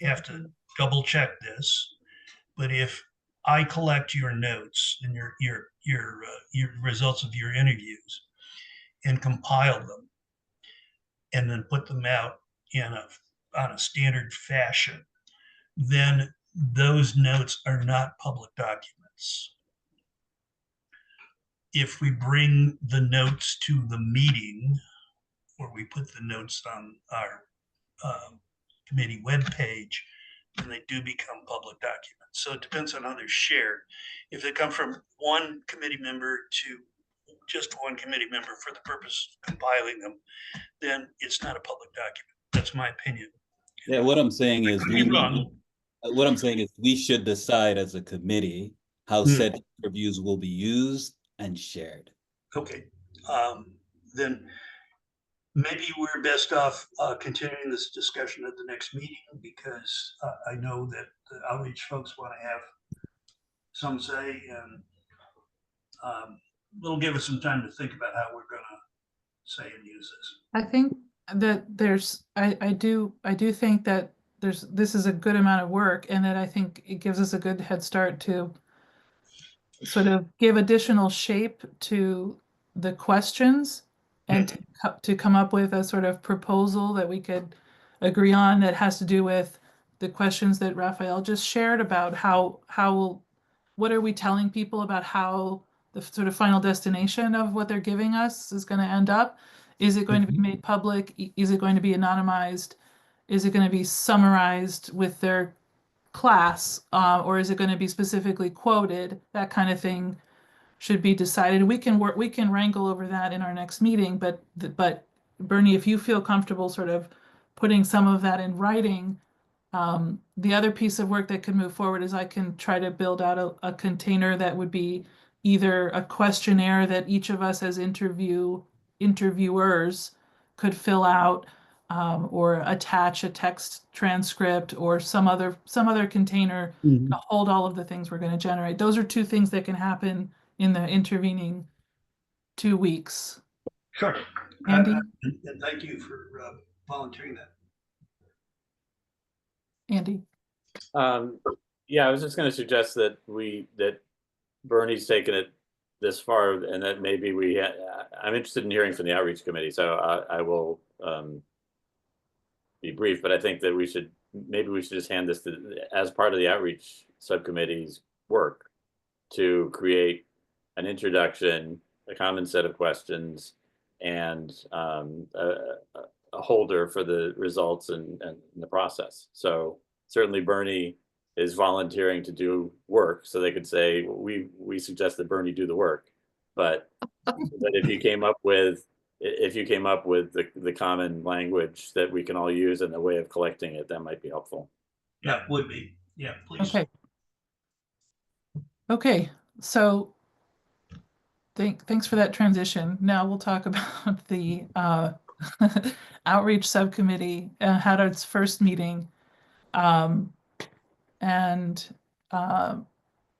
have to double check this, but if I collect your notes and your results of your interviews and compile them and then put them out on a standard fashion, then those notes are not public documents. if we bring the notes to the meeting, or we put the notes on our committee webpage, then they do become public documents. So it depends on how they're shared. If they come from one committee member to just one committee member for the purpose of compiling them, then it's not a public document. That's my opinion. Yeah, what I'm saying is Could be wrong. what I'm saying is we should decide as a committee how said reviews will be used and shared. Okay, then maybe we're best off continuing this discussion at the next meeting, because I know that the outreach folks want to have some say, and it'll give us some time to think about how we're gonna say and use this. I think that I do think that this is a good amount of work, and that I think it gives us a good head start to sort of give additional shape to the questions, and to come up with a sort of proposal that we could agree on, that has to do with the questions that Raphael just shared about what are we telling people about how the sort of final destination of what they're giving us is going to end up. Is it going to be made public? Is it going to be anonymized? Is it going to be summarized with their class, or is it going to be specifically quoted? That kind of thing should be decided. We can wrangle over that in our next meeting, but Bernie, if you feel comfortable sort of putting some of that in writing, the other piece of work that can move forward is I can try to build out a container that would be either a questionnaire that each of us as interviewers could fill out, or attach a text transcript, or some other container to hold all of the things we're going to generate. Those are two things that can happen in the intervening 2 weeks. Sure. Andy? And thank you for volunteering that. Andy? Yeah, I was just going to suggest that Bernie's taken it this far, and that maybe I'm interested in hearing from the outreach committee, so I will be brief, but I think that we should just hand this as part of the outreach subcommittee's work to create an introduction, a common set of questions, and a holder for the results and the process. So certainly Bernie is volunteering to do work, so they could say, we suggest that Bernie do the work. But if you came up with the common language that we can all use and the way of collecting it, that might be helpful. Yeah, would be. Yeah, please. Okay, so thanks for that transition. Now we'll talk about the outreach subcommittee, had its first meeting.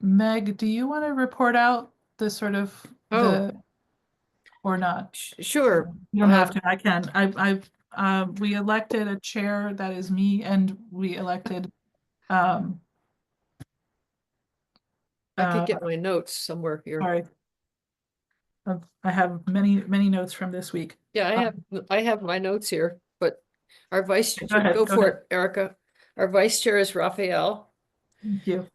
Meg, do you want to report out the sort of or not? Sure. You don't have to. I can. We elected a chair, that is me, and we elected. I could get my notes somewhere here. Sorry. I have many notes from this week. Yeah, I have my notes here, but our vice chair, ahead, go go for ahead. it, Erica. Our vice chair is Raphael. Thank you.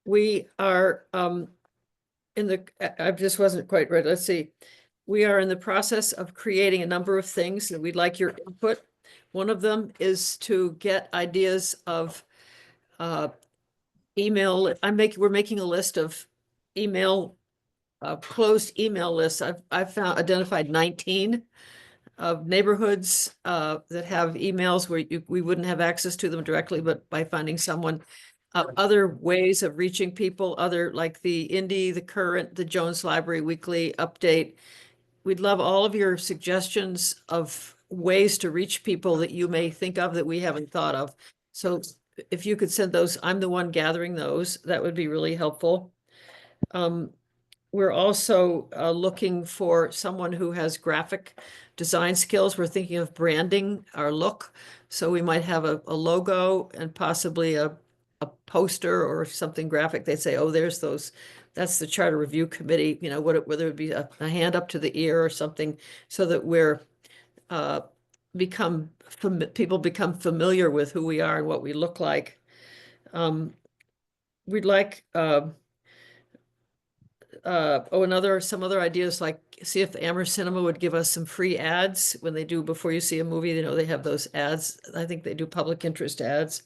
We are I just wasn't quite ready. Let's see. We are in the process of creating a number of things, and we'd like your input. One of them is to get ideas of email. We're making a list of closed email lists. I've identified 19 of neighborhoods that have emails where we wouldn't have access to them directly, but by finding someone. Other ways of reaching people, like the Indy, the Current, the Jones Library Weekly Update. We'd love all of your suggestions of ways to reach people that you may think of that we haven't thought of. So if you could send those, I'm the one gathering those, that would be really helpful. We're also looking for someone who has graphic design skills. We're thinking of branding our look. So we might have a logo and possibly a poster or something graphic. They'd say, oh, there's those, that's the Charter Review Committee, whether it be a hand up to the ear or something, so that people become familiar with who we are and what we look like. We'd like some other ideas, like see if Amherst Cinema would give us some free ads when they do, before you see a movie, they have those ads. I think they do public interest ads.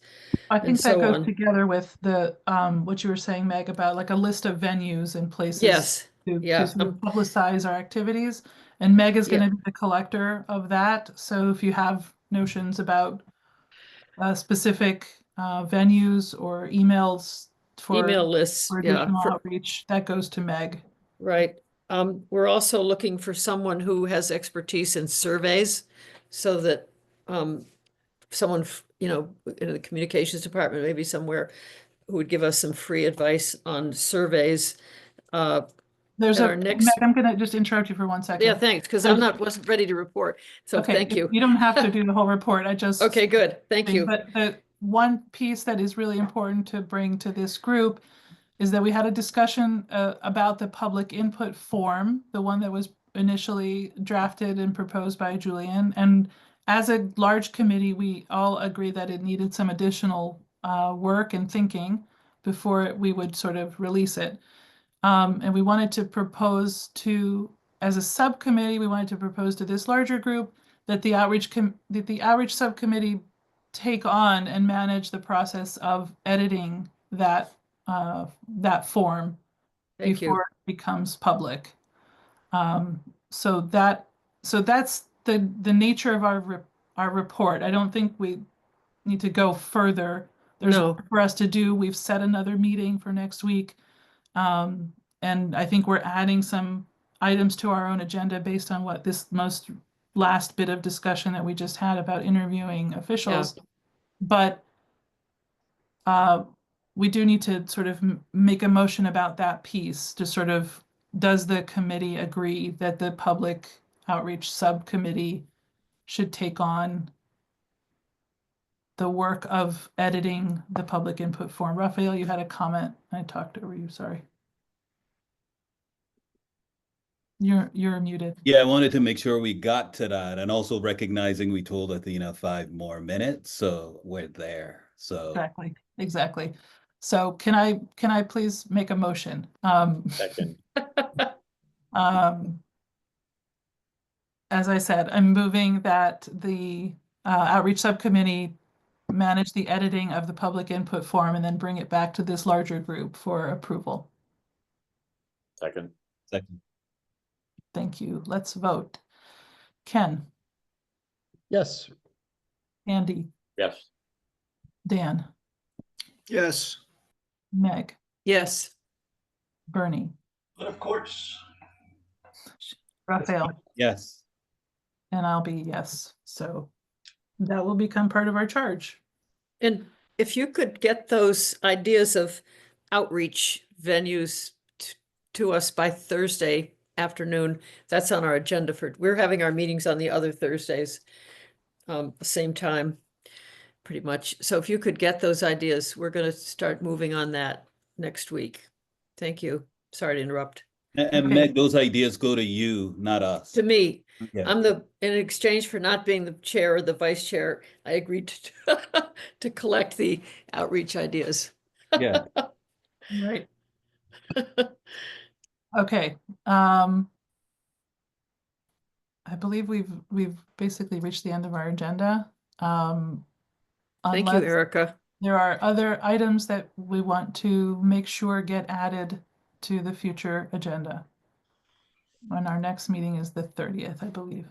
I And think that so goes on. together with the, what you were saying, Meg, about like a list of venues and places. Yes, To yeah, sort of publicize our activities. And Meg is Yeah. gonna be the collector of that. So if you have notions about specific venues or emails email lists, for yeah, additional outreach, that goes to Meg. right. We're also looking for someone who has expertise in surveys, so that, someone, in the communications department, maybe somewhere, who would give us some free advice on surveys. There's At a, our Meg, next- I'm gonna just interrupt you for 1 second. Yeah, thanks, because wasn't ready to report, so Okay, thank you. You don't have to do the whole report. I just. Okay, good, thank you. But the one piece that is really important to bring to this group is that we had a discussion about the public input form, the one that was initially drafted and proposed by Julian. And as a large committee, we all agree that it needed some additional work and thinking before we would sort of release it. And we wanted to propose to, as a subcommittee, we wanted to propose to this larger group that the outreach subcommittee take on and manage the process of editing that form Thank you. before it becomes public. So that's the nature of our report. I don't think we need to go further. There's No. work for us to do. We've set another meeting for next week. And I think we're adding some items to our own agenda based on what this last bit of discussion that we just had about interviewing officials. But we do need to sort of make a motion about that piece to sort of, does the committee agree that the public outreach subcommittee should take on the work of editing the public input form? Raphael, you had a comment. I talked over you, sorry. You're muted. Yeah, I wanted to make sure we got to that, and also recognizing we told Athena 5 more minutes, so we're there. So Exactly. So can I please make a motion? Second. As I said, I'm moving that the outreach subcommittee manage the editing of the public input form and then bring it back to this larger group for approval. Second. Thank you. Let's vote. Ken, Yes. Andy, Yes. Dan, Yes. Meg, Yes, Bernie, But of course, Raphael, yes. and I'll be yes. So that will become part of our charge. and if you could get those ideas of outreach venues to us by Thursday afternoon, that's on our agenda we're having our meetings on the other Thursdays, the same time, pretty much. So if you could get those ideas, we're going to start moving on that next week. Thank you. Sorry to interrupt. And Okay. Meg, those ideas go to you, not us. To me, Yeah. in exchange for not being the chair or the vice chair, I agreed to collect the outreach ideas. Yeah. Right. Okay. I believe we've basically reached the end of our agenda. Thank you, Unless Erica. there are other items that we want to make sure get added to the future agenda. When our next meeting is the 30th, I believe.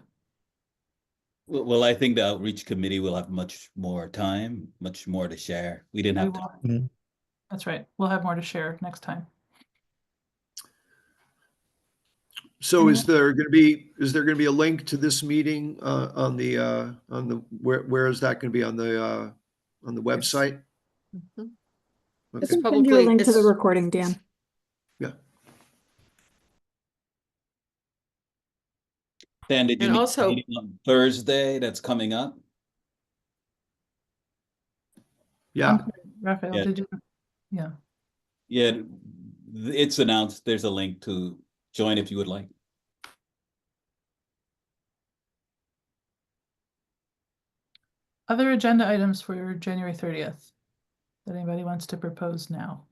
Well, I think the outreach committee will have much more time, much more to share. We didn't We have will- to. That's right. We'll have more to share next time. So is there going to be a link to this meeting on the where is that going to be on the website? Mhm. I Okay. can send you a probably- link to the it's- recording, Dan. Dan, did you And meet also- the meeting on Thursday that's coming up? Yeah. Raphael, Yeah. did you? Yeah. Yeah, it's announced. There's a link to join if you would like. Other agenda items for January 30th that anybody wants to propose now?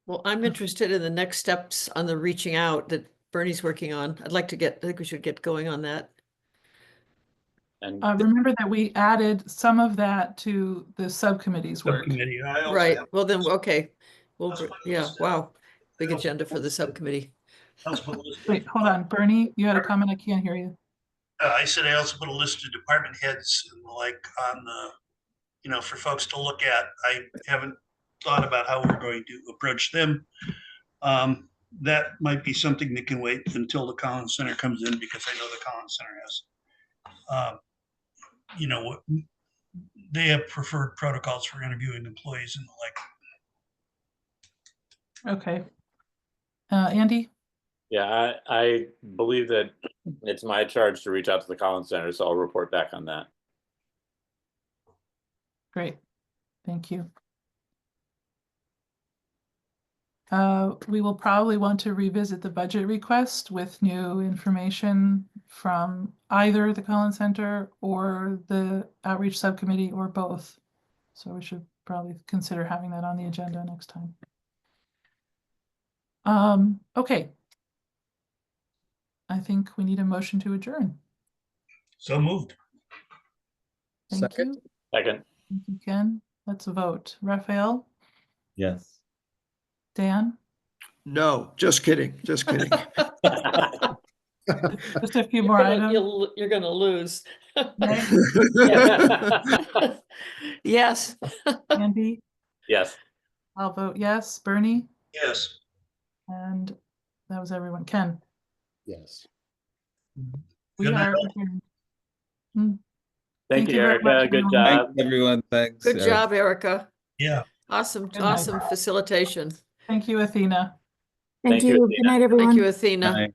Well, I'm interested in the next steps on the reaching out that Bernie's working on. I think we should get going on that. And Remember that we added some of that to the subcommittee's work. Subcommittee. I also Right, have- well then, okay. Well, Let's put yeah, this- wow, big agenda for the subcommittee. I also put a list- Wait, hold on, Bernie, you had a comment? I can't hear you. I said I also put a list of department heads and the like on the, you know, for folks to look at. I haven't thought about how we're going to approach them. That might be something that can wait until the Collins Center comes in, because I know the Collins Center has, you know, what they have preferred protocols for interviewing employees and the like. Okay. Andy? yeah, I believe that it's my charge to reach out to the Collins Center, so I'll report back on that. Great, thank you. We will probably want to revisit the budget request with new information from either the Collins Center or the Outreach Subcommittee or both. So we should probably consider having that on the agenda next time. Okay. I think we need a motion to adjourn. So moved. Thank Second. you. Second, Thank you, Ken. Let's vote. Raphael, Yes. Dan, No, just kidding, just kidding. just a few more items. You're gonna lose. Meg, Yes. Andy, yes. I'll vote yes. Bernie, Yes. and that was everyone. Ken, Yes. we Good night, are all. adjourned. Thank Thank you, you very Erica. much, Good everyone. job. Thanks, everyone. Thanks. Good Eric. job, Erica. Yeah. Awesome, Good night. awesome facilitation. Thank you, Athena. Thank Thank you, you. Athena. Good night, everyone. Thank you, Athena. Bye.